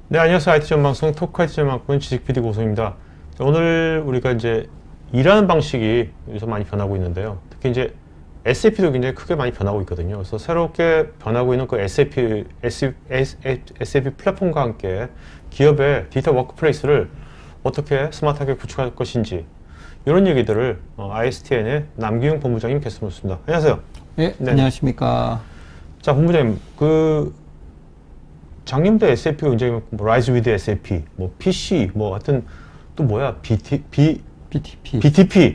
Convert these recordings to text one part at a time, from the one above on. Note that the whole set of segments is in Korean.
네, 안녕하세요. IT 전방송 토크 IT 전망꾼 지식 PD 고성입니다. 오늘 우리가 이제 일하는 방식이 요새 많이 변하고 있는데요. 특히 이제 SAP도 굉장히 크게 많이 변하고 있거든요. 그래서 새롭게 변하고 있는 그 SAP 플랫폼과 함께 기업의 디지털 워크플레이스를 어떻게 스마트하게 구축할 것인지 이런 얘기들을 ISTN의 남기웅 본부장님 계셨습니다. 안녕하세요. 네, 안녕하십니까. 자, 본부장님, 작년도 SAP가 굉장히 Rise with SAP, PC, 하여튼 또 뭐야, BTP.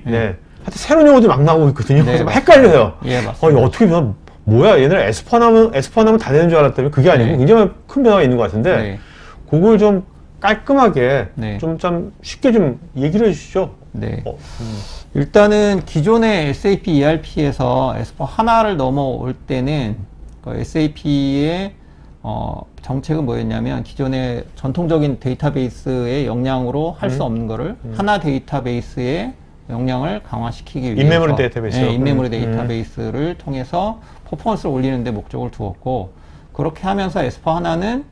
네. 하여튼 새로운 용어들이 막 나오고 있거든요. 네, 그래서 막 헷갈려요. 예, 맞습니다. 이거 어떻게 변화, 뭐야, 얘네 S4하면 다 되는 줄 알았더니 그게 아니고 네. 굉장히 큰 변화가 있는 것 같은데, 네. 그걸 좀 깔끔하게 네. 좀 쉽게 좀 얘기를 해주시죠. 네. 일단은 기존의 SAP ERP에서 S4 하나를 넘어올 때는 SAP의 정책은 뭐였냐면 기존의 전통적인 데이터베이스의 역량으로 할 수 없는 거를 하나 데이터베이스의 역량을 강화시키기 위해서 인메모리 데이터베이스. 네, 인메모리 데이터베이스를 통해서 퍼포먼스를 올리는 데 목적을 두었고, 그렇게 하면서 S4 하나는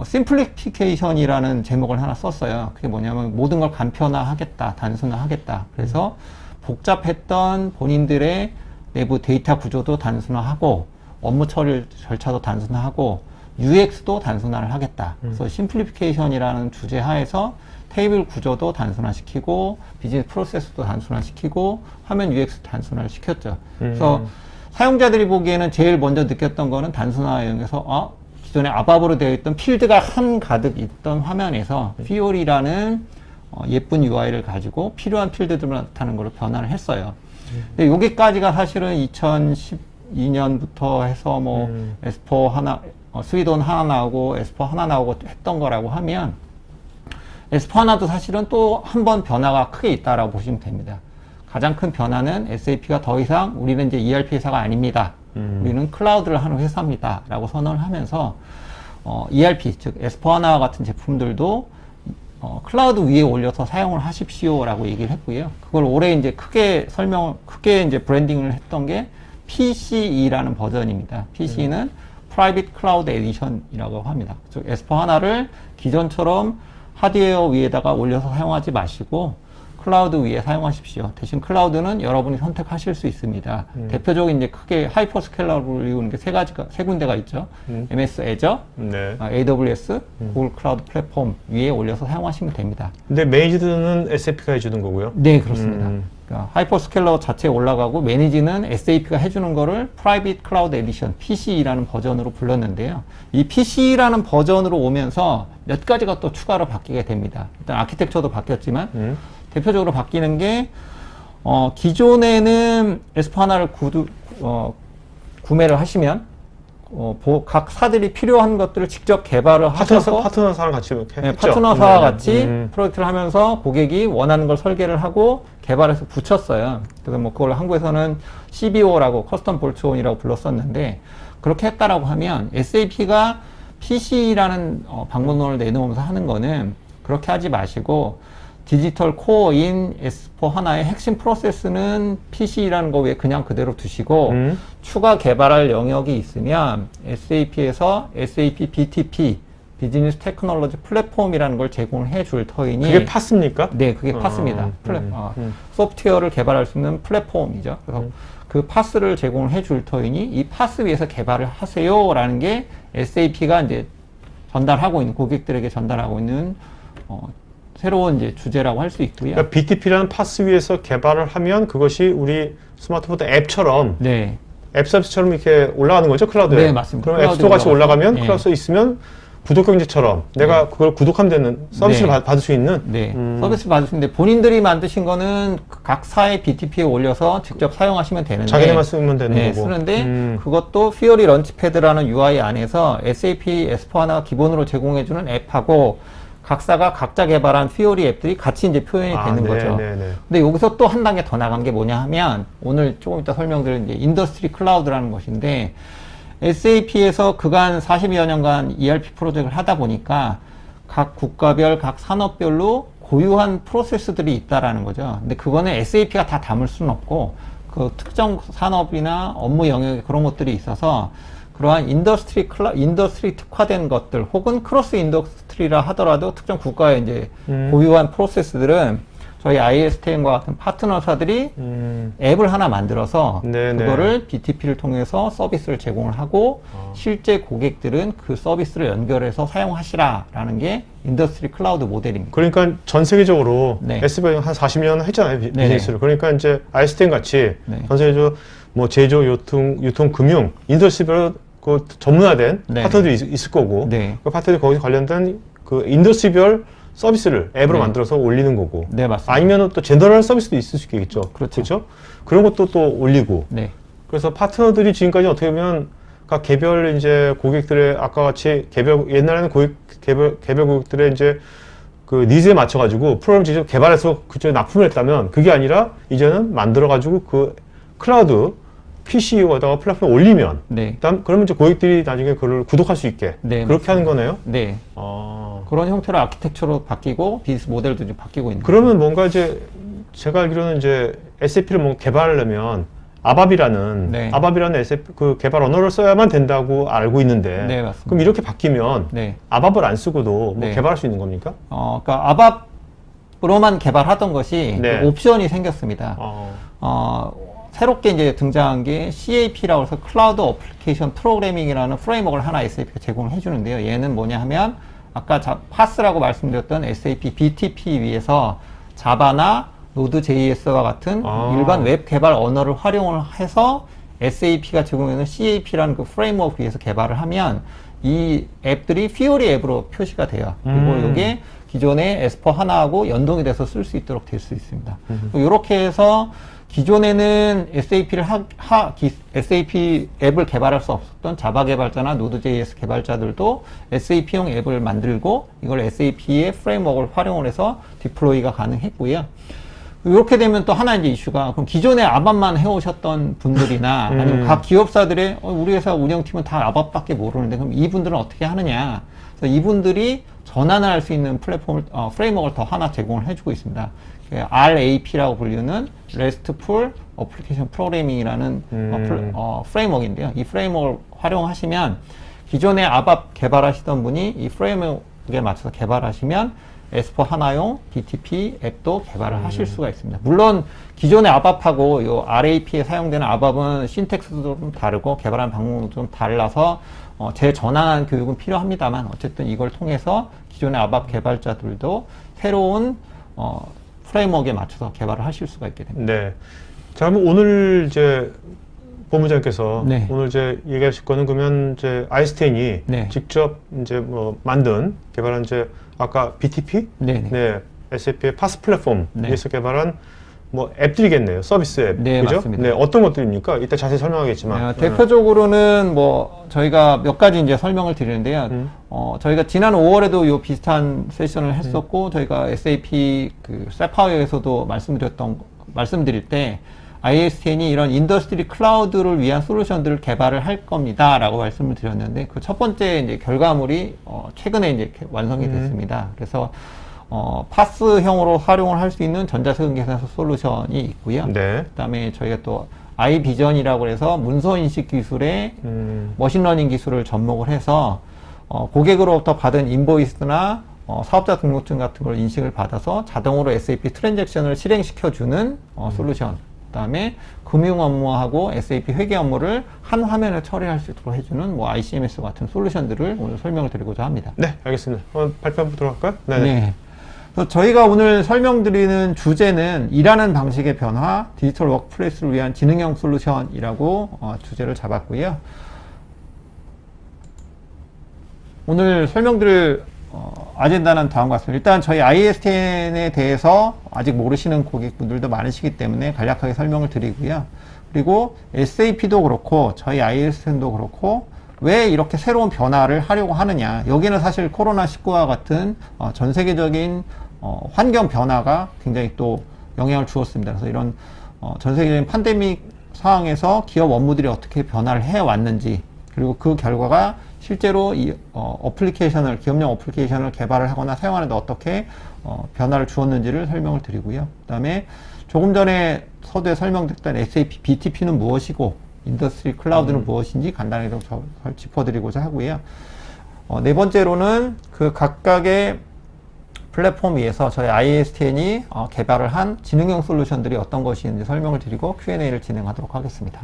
심플리피케이션이라는 제목을 하나 썼어요. 그게 뭐냐면 모든 걸 간편화하겠다, 단순화하겠다. 그래서 복잡했던 본인들의 내부 데이터 구조도 단순화하고 업무 처리 절차도 단순화하고 UX도 단순화를 하겠다. 그래서 심플리피케이션이라는 주제 하에서 테이블 구조도 단순화시키고 비즈니스 프로세스도 단순화시키고 화면 UX 단순화를 시켰죠. 그래서 사용자들이 보기에는 제일 먼저 느꼈던 거는 단순화 영역에서 기존에 아바브로 되어 있던 필드가 한가득 있던 화면에서 피올이라는 예쁜 UI를 가지고 필요한 필드들만 나타나는 걸로 변화를 했어요. 근데 여기까지가 사실은 2012년부터 해서 S4 하나, 스위돈 하나 나오고 S4 하나 나오고 했던 거라고 하면 S4 하나도 사실은 또 한 번 변화가 크게 있다라고 보시면 됩니다. 가장 큰 변화는 SAP가 더 이상 우리는 이제 ERP 회사가 아닙니다. 우리는 클라우드를 하는 회사입니다. 라고 선언을 하면서, ERP, 즉, S4하나 같은 제품들도, 클라우드 위에 올려서 사용을 하십시오. 라고 얘기를 했고요. 그걸 올해 이제 크게 이제 브랜딩을 했던 게 PCE라는 버전입니다. PC는 Private Cloud Edition이라고 합니다. 즉, S4하나를 기존처럼 하드웨어 위에다가 올려서 사용하지 마시고, 클라우드 위에 사용하십시오. 대신 클라우드는 여러분이 선택하실 수 있습니다. 대표적인 이제 크게 하이퍼스케일러를 이루는 게 세 군데가 있죠. MS Azure, 네. AWS, 구글 클라우드 플랫폼 위에 올려서 사용하시면 됩니다. 근데 매니지드는 SAP가 해주는 거고요. 네, 그렇습니다. 그러니까 하이퍼스케일러 자체에 올라가고 매니지는 SAP가 해주는 거를 Private Cloud Edition, PCE라는 버전으로 불렀는데요. 이 PCE라는 버전으로 오면서 몇 가지가 또 추가로 바뀌게 됩니다. 일단 아키텍처도 바뀌었지만 대표적으로 바뀌는 게 기존에는 S4 하나를 구매를 하시면 각 사들이 필요한 것들을 직접 개발을 하셔서 파트너사랑 같이 이렇게 네, 했죠? 파트너사와 같이 프로젝트를 하면서 고객이 원하는 걸 설계를 하고 개발해서 붙였어요. 그래서 그걸 한국에서는 CBO라고 커스텀 볼트온이라고 불렀었는데, 그렇게 했다라고 하면 SAP가 PC라는 방문론을 내놓으면서 하는 거는 그렇게 하지 마시고 디지털 코어인 S4 하나의 핵심 프로세스는 PC라는 거 외에 그냥 그대로 두시고 추가 개발할 영역이 있으면 SAP에서 SAP BTP 비즈니스 테크놀로지 플랫폼이라는 걸 제공해 줄 터이니, 그게 파스입니까? 네, 그게 파스입니다. 소프트웨어를 개발할 수 있는 플랫폼이죠. 그래서 그 파스를 제공해 줄 터이니 이 파스 위에서 개발을 하세요라는 게 SAP가 이제 전달하고 있는, 고객들에게 전달하고 있는 새로운 이제 주제라고 할 수 있고요. 그러니까 BTP라는 파스 위에서 개발을 하면 그것이 우리 스마트폰 앱처럼, 네, 앱 서비스처럼 이렇게 올라가는 거죠, 클라우드에? 네, 맞습니다. 그럼 앱스토어 같이 올라가면 네. 클라우드에 있으면 구독 경제처럼 내가 그걸 구독하면 되는 서비스를 네. 받을 수 있는. 네, 서비스를 받을 수 있는데 본인들이 만드신 거는 각 사의 BTP에 올려서 직접 사용하시면 되는데, 자기네만 쓰면 되는 네, 거고. 쓰는데 그것도 피어리 런치패드라는 UI 안에서 SAP S4하나 기본으로 제공해주는 앱하고 각사가 각자 개발한 피오리 앱들이 같이 이제 표현이 되는 거죠. 근데 여기서 또 한 단계 더 나간 게 뭐냐 하면, 오늘 조금 이따 설명드릴 이제 인더스트리 클라우드라는 것인데, SAP에서 그간 40여 년간 ERP 프로젝트를 하다 보니까 각 국가별, 각 산업별로 고유한 프로세스들이 있다라는 거죠. 근데 그거는 SAP가 다 담을 수는 없고 그 특정 산업이나 업무 영역에 그런 것들이 있어서 그러한 인더스트리 특화된 것들 혹은 크로스 인더스트리라 하더라도 특정 국가에 이제 보유한 프로세스들은 저희 ISTN과 같은 파트너사들이 앱을 하나 만들어서 네네. 그거를 BTP를 통해서 서비스를 제공을 하고 실제 고객들은 그 서비스를 연결해서 사용하시라라는 게 인더스트리 클라우드 모델입니다. 그러니까 전 세계적으로 네. SBI 한 40년 했잖아요, 네네. 비즈니스를. 그러니까 이제 ISTN 같이 네. 전 세계적으로 뭐 제조, 유통, 금융, 인더스트리별로 그 전문화된 네네. 파트너들이 있을 거고, 네. 그 파트너들이 거기서 관련된 그 인더스트리별 서비스를 앱으로 네. 만들어서 올리는 거고, 네, 맞습니다. 아니면 또 제너럴 서비스도 있을 수 있겠죠. 그렇죠. 그런 것도 또 올리고. 네. 그래서 파트너들이 지금까지 어떻게 보면 각 개별 이제 고객들의 아까 같이 옛날에는 개별 고객들의 이제 그 니즈에 맞춰가지고 프로그램 직접 개발해서 그쪽에 납품을 했다면 그게 아니라 이제는 만들어가지고 그 클라우드 PC에다가 플랫폼에 올리면 네. 그러면 이제 고객들이 나중에 그걸 구독할 수 있게 네, 그렇게 하는 거네요. 네. 아, 그런 형태로 아키텍처로 바뀌고 비즈니스 모델도 좀 바뀌고 있는 그러면 뭔가 이제 제가 알기로는 이제 SAP를 뭔가 개발하려면 아밥이라는 네. SAP 그 개발 언어를 써야만 된다고 알고 있는데 네, 맞습니다. 그럼 이렇게 바뀌면 네. 아밥을 안 쓰고도 뭐 네. 개발할 수 있는 겁니까? 그러니까 아밥으로만 개발하던 것이 네. 그 옵션이 생겼습니다. 어, 새롭게 이제 등장한 게 CAP라고 해서 클라우드 어플리케이션 프로그래밍이라는 프레임워크를 하나 SAP가 제공을 해주는데요. 얘는 뭐냐 하면 아까 파스라고 말씀드렸던 SAP BTP 위에서 자바나 노드.js와 같은 일반 웹 개발 언어를 활용을 해서 SAP가 제공하는 CAP라는 그 프레임워크 위에서 개발을 하면 이 앱들이 퓨어리 앱으로 표시가 돼요. 그리고 이게 기존의 S4 하나하고 연동이 돼서 쓸 수 있도록 될 수 있습니다. 이렇게 해서 기존에는 SAP 앱을 개발할 수 없었던 자바 개발자나 노드.js 개발자들도 SAP용 앱을 만들고 이걸 SAP의 프레임워크를 활용을 해서 디플로이가 가능했고요. 이렇게 되면 또 하나 이제 이슈가 그럼 기존에 아밥만 해오셨던 분들이나 아니면 각 기업사들의 우리 회사 운영팀은 다 아밥밖에 모르는데 그럼 이분들은 어떻게 하느냐? 그래서 이분들이 전환을 할 수 있는 플랫폼을 프레임워크를 더 하나 제공을 해주고 있습니다. RAP라고 불리는 RESTful Application Programming이라는 프레임워크인데요. 이 프레임워크를 활용하시면 기존에 아밥 개발하시던 분이 이 프레임워크에 맞춰서 개발하시면 S4 하나용 BTP 앱도 개발을 하실 수가 있습니다. 물론 기존의 아밥하고 요 RAP에 사용되는 아밥은 신텍스도 좀 다르고 개발하는 방법도 좀 달라서 재전환한 교육은 필요합니다만 어쨌든 이걸 통해서 기존의 아밥 개발자들도 새로운 프레임워크에 맞춰서 개발을 하실 수가 있게 됩니다. 네. 자, 그럼 오늘 이제 본부장께서 네. 오늘 이제 얘기하실 거는 그러면 이제 ISTN이 네. 직접 이제 뭐 개발한 이제 아까 BTP, 네네. 네, SAP의 파스 플랫폼 네. 위에서 개발한 뭐 앱들이겠네요. 서비스 앱. 네, 그죠? 맞습니다. 네, 어떤 것들입니까? 이따 자세히 설명하겠지만. 대표적으로는 뭐 저희가 몇 가지 이제 설명을 드리는데요. 저희가 지난 5월에도 요 비슷한 세션을 했었고 저희가 SAP 그 세파이어에서도 말씀드릴 때 ISTN이 이런 인더스트리 클라우드를 위한 솔루션들을 개발을 할 겁니다라고 말씀을 드렸는데 그 첫 번째 이제 결과물이 최근에 이제 완성이 됐습니다. 그래서 파스형으로 활용을 할 수 있는 전자세금계산서 솔루션이 있고요. 네. 그다음에 저희가 또 아이비전이라고 해서 문서 인식 기술에 머신러닝 기술을 접목을 해서 고객으로부터 받은 인보이스나 사업자 등록증 같은 걸 인식을 받아서 자동으로 SAP 트랜잭션을 실행시켜주는 솔루션. 그다음에 금융 업무하고 SAP 회계 업무를 한 화면에 처리할 수 있도록 해주는 뭐 ICMS 같은 솔루션들을 오늘 설명을 드리고자 합니다. 네, 알겠습니다. 발표 한번 들어갈까요? 네네. 네. 그래서 저희가 오늘 설명드리는 주제는 일하는 방식의 변화, 디지털 워크플레이스를 위한 지능형 솔루션이라고 주제를 잡았고요. 오늘 설명드릴 아젠다는 다음과 같습니다. 일단 저희 ISTN에 대해서 아직 모르시는 고객분들도 많으시기 때문에 간략하게 설명을 드리고요. 그리고 SAP도 그렇고 저희 ISTN도 그렇고 왜 이렇게 새로운 변화를 하려고 하느냐. 여기는 사실 코로나19와 같은 전 세계적인 환경 변화가 굉장히 또 영향을 주었습니다. 그래서 이런 전 세계적인 팬데믹 상황에서 기업 업무들이 어떻게 변화를 해왔는지 그리고 그 결과가 실제로 이 기업용 어플리케이션을 개발을 하거나 사용하는데 어떻게 변화를 주었는지를 설명을 드리고요. 그 다음에 조금 전에 서두에 설명드렸던 SAP BTP는 무엇이고 인더스트리 클라우드는 무엇인지 간단하게 좀 짚어드리고자 하고요. 네 번째로는 그 각각의 플랫폼 위에서 저희 ISTN이 개발을 한 지능형 솔루션들이 어떤 것이 있는지 설명을 드리고 Q&A를 진행하도록 하겠습니다.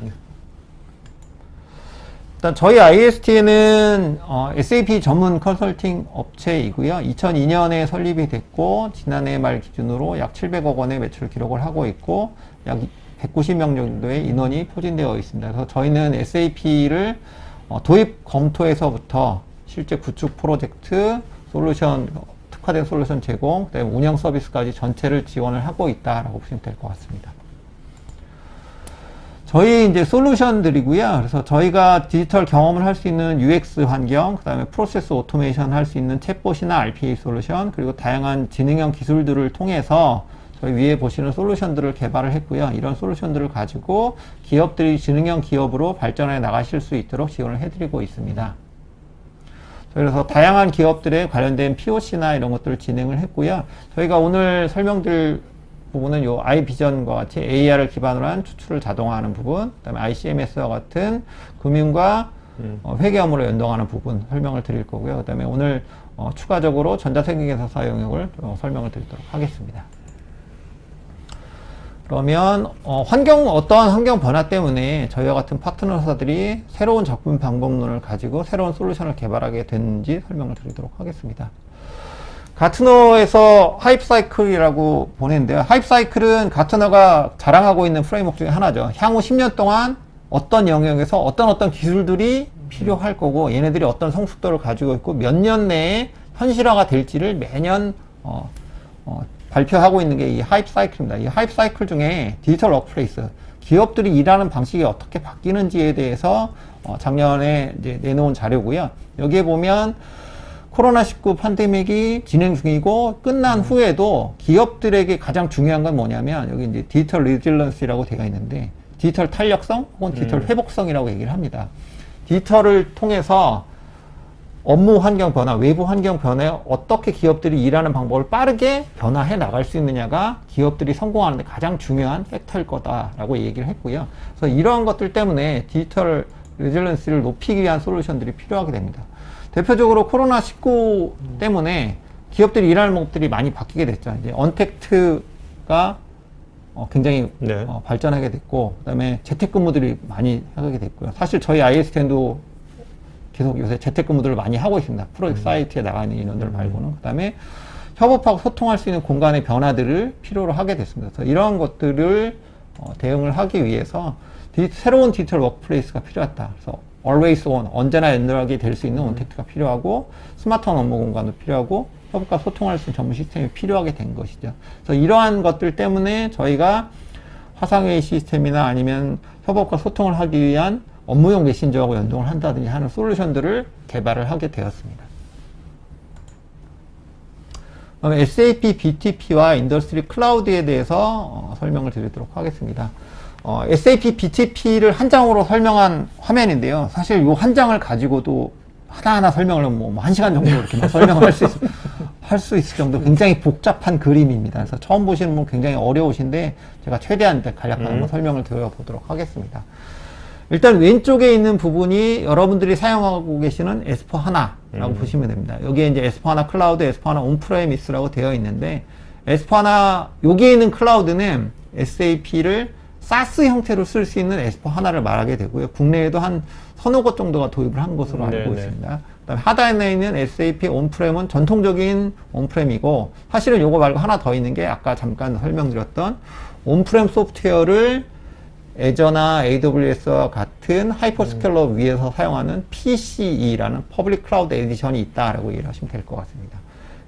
일단 저희 ISTN은 SAP 전문 컨설팅 업체이고요. 2002년에 설립이 됐고 지난해 말 기준으로 약 700억 원의 매출 기록을 하고 있고 약 190명 정도의 인원이 포진되어 있습니다. 그래서 저희는 SAP를 도입 검토에서부터 실제 구축 프로젝트, 솔루션, 특화된 솔루션 제공, 그다음에 운영 서비스까지 전체를 지원을 하고 있다라고 보시면 될 것 같습니다. 저희 이제 솔루션들이고요. 그래서 저희가 디지털 경험을 할 수 있는 UX 환경, 그 다음에 프로세스 오토메이션 할 수 있는 챗봇이나 RPA 솔루션, 그리고 다양한 지능형 기술들을 통해서 저희 위에 보시는 솔루션들을 개발을 했고요. 이런 솔루션들을 가지고 기업들이 지능형 기업으로 발전해 나가실 수 있도록 지원을 해드리고 있습니다. 그래서 다양한 기업들에 관련된 POC나 이런 것들을 진행을 했고요. 저희가 오늘 설명드릴 부분은 요 i비전과 같이 AR을 기반으로 한 추출을 자동화하는 부분, 그다음에 ICMS와 같은 금융과 회계 업무로 연동하는 부분 설명을 드릴 거고요. 그다음에 오늘 추가적으로 전자생계사 영역을 설명을 드리도록 하겠습니다. 그러면 어떠한 환경 변화 때문에 저희와 같은 파트너사들이 새로운 접근 방법론을 가지고 새로운 솔루션을 개발하게 됐는지 설명을 드리도록 하겠습니다. 가트너에서 하이프사이클이라고 보냈는데요. 하이프사이클은 가트너가 자랑하고 있는 프레임워크 중에 하나죠. 향후 10년 동안 어떤 영역에서 어떤 기술들이 필요할 거고 얘네들이 어떤 성숙도를 가지고 있고 몇 년 내에 현실화가 될지를 매년 발표하고 있는 게 이 하이프사이클입니다. 이 하이프사이클 중에 디지털 워크플레이스, 기업들이 일하는 방식이 어떻게 바뀌는지에 대해서 작년에 이제 내놓은 자료고요. 여기에 보면 코로나19 팬데믹이 진행 중이고 끝난 후에도 기업들에게 가장 중요한 건 뭐냐면 여기 이제 디지털 리질런스라고 되어 있는데 디지털 탄력성 혹은 디지털 회복성이라고 얘기를 합니다. 디지털을 통해서 업무 환경 변화, 외부 환경 변화에 어떻게 기업들이 일하는 방법을 빠르게 변화해 나갈 수 있느냐가 기업들이 성공하는 데 가장 중요한 팩터일 거다라고 얘기를 했고요. 그래서 이러한 것들 때문에 디지털 리질런스를 높이기 위한 솔루션들이 필요하게 됩니다. 대표적으로 코로나19 때문에 기업들이 일하는 방법들이 많이 바뀌게 됐죠. 이제 언택트가 굉장히 발전하게 됐고, 그 다음에 재택근무들이 많이 하게 됐고요. 사실 저희 ISTN도 계속 요새 재택근무들을 많이 하고 있습니다. 프로젝트 사이트에 나가 있는 인원들 말고는. 그 다음에 협업하고 소통할 수 있는 공간의 변화들을 필요로 하게 됐습니다. 그래서 이러한 것들을 대응을 하기 위해서 새로운 디지털 워크플레이스가 필요하다. 그래서 always on, 언제나 연결하게 될 수 있는 언택트가 필요하고 스마트한 업무 공간도 필요하고 협업과 소통할 수 있는 전문 시스템이 필요하게 된 것이죠. 그래서 이러한 것들 때문에 저희가 화상회의 시스템이나 아니면 협업과 소통을 하기 위한 업무용 메신저하고 연동을 한다든지 하는 솔루션들을 개발을 하게 되었습니다. 그럼 SAP BTP와 인더스트리 클라우드에 대해서 설명을 드리도록 하겠습니다. SAP BTP를 한 장으로 설명한 화면인데요. 사실 이 한 장을 가지고도 하나하나 설명을 뭐 1시간 정도 이렇게 막 설명을 할 수 있을 정도 굉장히 복잡한 그림입니다. 그래서 처음 보시는 분 굉장히 어려우신데 제가 최대한 간략한 한번 설명을 드려보도록 하겠습니다. 일단 왼쪽에 있는 부분이 여러분들이 사용하고 계시는 S4HANA라고 보시면 됩니다. 여기에 이제 S4HANA 클라우드, S4HANA 온프레미스라고 되어 있는데 S4HANA 여기에 있는 클라우드는 SAP를 SaaS 형태로 쓸 수 있는 S4HANA를 말하게 되고요. 국내에도 한 서너 곳 정도가 도입을 한 것으로 알고 있습니다. 그다음에 하단에 있는 SAP 온프렘은 전통적인 온프렘이고 사실은 요거 말고 하나 더 있는 게 아까 잠깐 설명드렸던 온프렘 소프트웨어를 애저나 AWS와 같은 하이퍼스케일러 위에서 사용하는 PCE라는 퍼블릭 클라우드 에디션이 있다라고 이해를 하시면 될 것 같습니다.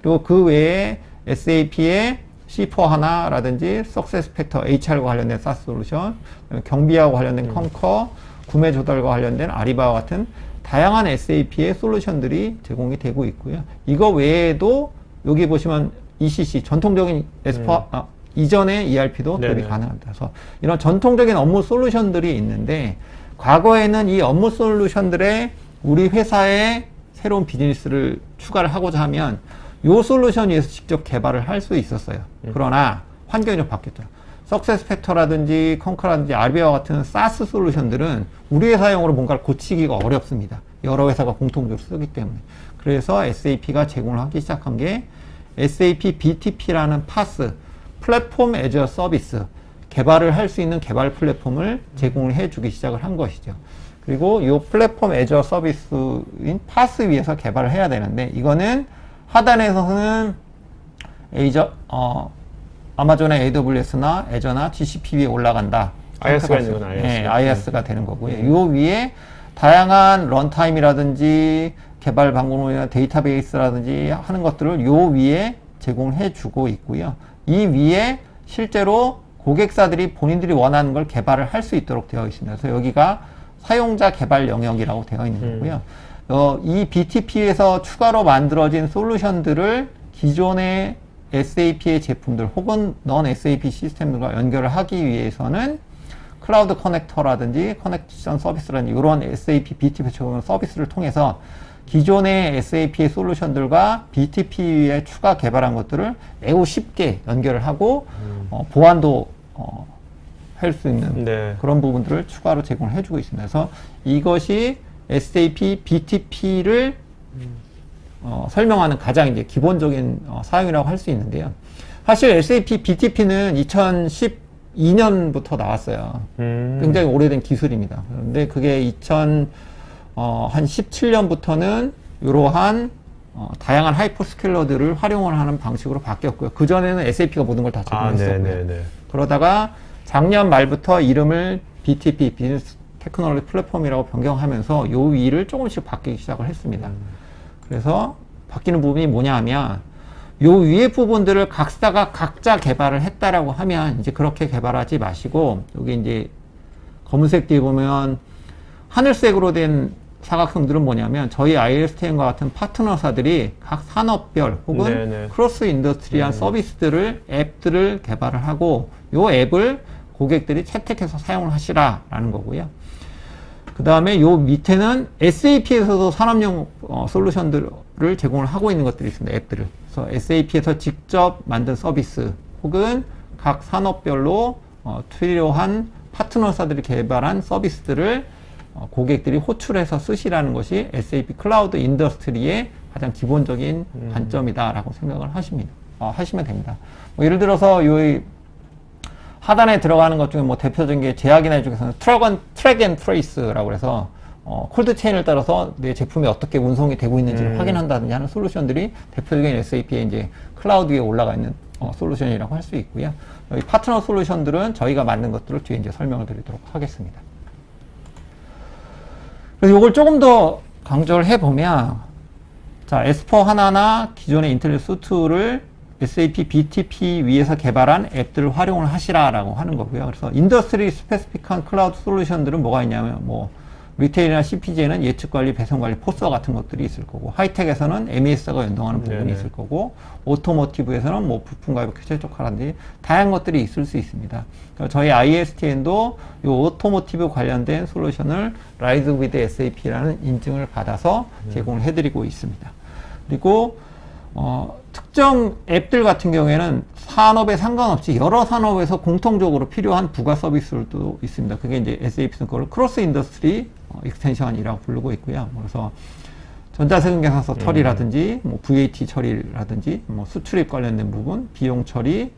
그리고 그 외에 SAP의 C4HANA라든지 SuccessFactors HR과 관련된 SaaS 솔루션, 경비하고 관련된 Concur, 구매 조달과 관련된 아리바와 같은 다양한 SAP의 솔루션들이 제공이 되고 있고요. 이거 외에도 여기 보시면 ECC 전통적인 S4 이전의 ERP도 도입이 가능합니다. 그래서 이런 전통적인 업무 솔루션들이 있는데 과거에는 이 업무 솔루션들에 우리 회사의 새로운 비즈니스를 추가를 하고자 하면 요 솔루션 위에서 직접 개발을 할 수 있었어요. 그러나 환경이 좀 바뀌었죠. 석세스팩터라든지 컨커라든지 아르비아와 같은 사스 솔루션들은 우리의 사용으로 뭔가를 고치기가 어렵습니다. 여러 회사가 공통적으로 쓰기 때문에. 그래서 SAP가 제공을 하기 시작한 게 SAP BTP라는 파스, 플랫폼 애저 서비스, 개발을 할 수 있는 개발 플랫폼을 제공을 해주기 시작을 한 것이죠. 그리고 이 플랫폼 애저 서비스인 파스 위에서 개발을 해야 되는데, 이거는 하단에서는 아마존의 AWS나 애저나 GCP 위에 올라간다. IaaS가 있는 건 IaaS. 네, IaaS가 되는 거고요. 요 위에 다양한 런타임이라든지 개발 방법이나 데이터베이스라든지 하는 것들을 요 위에 제공을 해주고 있고요. 이 위에 실제로 고객사들이 본인들이 원하는 걸 개발을 할 수 있도록 되어 있습니다. 그래서 여기가 사용자 개발 영역이라고 되어 있는 거고요. 이 BTP에서 추가로 만들어진 솔루션들을 기존의 SAP의 제품들 혹은 넌 SAP 시스템들과 연결을 하기 위해서는 클라우드 커넥터라든지 커넥션 서비스라든지 이런 SAP BTP 제공 서비스를 통해서 기존의 SAP의 솔루션들과 BTP에 추가 개발한 것들을 매우 쉽게 연결을 하고 보안도 할 수 있는 네. 그런 부분들을 추가로 제공을 해주고 있습니다. 그래서 이것이 SAP BTP를 설명하는 가장 이제 기본적인 사용이라고 할 수 있는데요. 사실 SAP BTP는 2012년부터 나왔어요. 굉장히 오래된 기술입니다. 그런데 그게 한 17년부터는 이러한 다양한 하이퍼스케일러들을 활용을 하는 방식으로 바뀌었고요. 그전에는 SAP가 모든 걸 다 제공했었고요. 네네네. 그러다가 작년 말부터 이름을 BTP, 비즈니스 테크놀로지 플랫폼이라고 변경하면서 요 위를 조금씩 바뀌기 시작을 했습니다. 그래서 바뀌는 부분이 뭐냐 하면 요 위의 부분들을 각사가 각자 개발을 했다라고 하면 이제 그렇게 개발하지 마시고, 여기 이제 검은색 뒤에 보면 하늘색으로 된 사각형들은 뭐냐면 저희 ISTN과 같은 파트너사들이 각 산업별 혹은 네네. 크로스 인더스트리한 서비스들을, 앱들을 개발을 하고 요 앱을 고객들이 채택해서 사용을 하시라라는 거고요. 그 다음에 요 밑에는 SAP에서도 산업용 솔루션들을 제공을 하고 있는 것들이 있습니다. 앱들을. 그래서 SAP에서 직접 만든 서비스 혹은 각 산업별로 필요한 파트너사들이 개발한 서비스들을 고객들이 호출해서 쓰시라는 것이 SAP 클라우드 인더스트리의 가장 기본적인 관점이다라고 생각을 하시면 됩니다. 뭐 예를 들어서 요 하단에 들어가는 것 중에 뭐 대표적인 게 제약이나 쪽에서는 트랙 앤 트레이스라고 해서 콜드 체인을 따라서 내 제품이 어떻게 운송이 되고 있는지를 확인한다든지 하는 솔루션들이 대표적인 SAP의 이제 클라우드 위에 올라가 있는 솔루션이라고 할 수 있고요. 여기 파트너 솔루션들은 저희가 만든 것들을 뒤에 이제 설명을 드리도록 하겠습니다. 그래서 이걸 조금 더 강조를 해보면, 자, S4 하나나 기존의 인텔리전스 수트를 SAP BTP 위에서 개발한 앱들을 활용을 하시라라고 하는 거고요. 그래서 인더스트리 스페시픽한 클라우드 솔루션들은 뭐가 있냐면, 뭐, 리테일이나 CPG에는 예측관리, 배송관리, 포스와 같은 것들이 있을 거고, 하이텍에서는 MES가 연동하는 부분이 네네. 있을 거고, 오토모티브에서는 뭐 부품과 이렇게 최적화라든지 다양한 것들이 있을 수 있습니다. 그러니까 저희 ISTN도 이 오토모티브 관련된 솔루션을 Rise with SAP라는 인증을 받아서 제공을 해드리고 있습니다. 그리고 특정 앱들 같은 경우에는 산업에 상관없이 여러 산업에서 공통적으로 필요한 부가 서비스들도 있습니다. 그게 이제 SAP는 그걸 크로스 인더스트리 익스텐션이라고 부르고 있고요. 그래서 전자세금 계산서 처리라든지, 뭐 VAT 처리라든지, 뭐 수출입 관련된 부분, 비용 처리,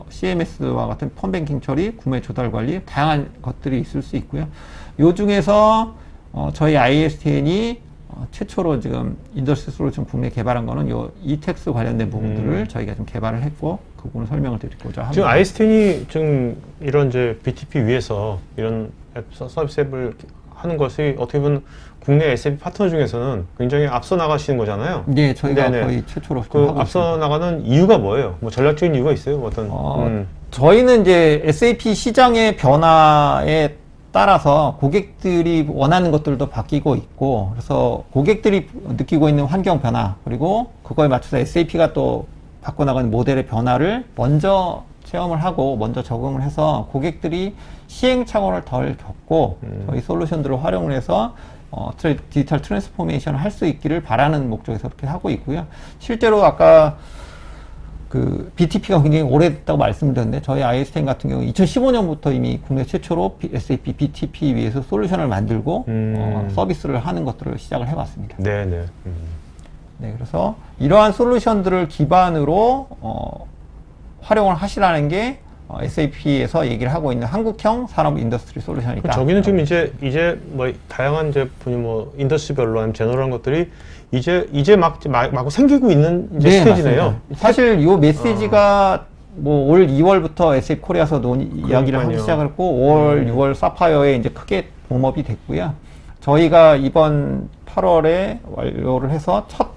CMS와 같은 펀뱅킹 처리, 구매 조달 관리, 다양한 것들이 있을 수 있고요. 요 중에서 저희 ISTN이 최초로 지금 인더스트리 솔루션 국내 개발한 거는 요 이텍스 관련된 부분들을 저희가 좀 개발을 했고, 그 부분을 설명을 드리고자 합니다. 지금 ISTN이 지금 이런 이제 BTP 위에서 이런 앱 서비스 앱을 하는 것이 어떻게 보면 국내 SAP 파트너 중에서는 굉장히 앞서 나가시는 거잖아요. 네, 저희가 네네. 거의 최초로 그 하고 앞서 있습니다. 나가는 이유가 뭐예요? 뭐 전략적인 이유가 있어요? 어떤? 저희는 이제 SAP 시장의 변화에 따라서 고객들이 원하는 것들도 바뀌고 있고, 그래서 고객들이 느끼고 있는 환경 변화, 그리고 그거에 맞춰서 SAP가 또 바꿔나가는 모델의 변화를 먼저 체험을 하고 먼저 적응을 해서 고객들이 시행착오를 덜 겪고 저희 솔루션들을 활용을 해서 디지털 트랜스포메이션을 할 수 있기를 바라는 목적에서 그렇게 하고 있고요. 실제로 아까 그 BTP가 굉장히 오래됐다고 말씀드렸는데 저희 ISTM 같은 경우 2015년부터 이미 국내 최초로 SAP BTP 위에서 솔루션을 만들고 서비스를 하는 것들을 시작을 해왔습니다. 네네. 네, 그래서 이러한 솔루션들을 기반으로 활용을 하시라는 게 SAP에서 얘기를 하고 있는 한국형 산업 인더스트리 솔루션이다. 저기는 지금 이제 뭐 다양한 제품이 뭐 인더스트리별로 아니면 제너럴한 것들이 이제 막 생기고 있는 이제 네, 스테이지네요. 맞습니다. 사실 이 메시지가 뭐 올 2월부터 SAP 코리아에서 이야기를 하기 시작을 했고 5월, 6월 사파이어에 이제 크게 봉업이 됐고요. 저희가 이번 8월에 완료를 해서 첫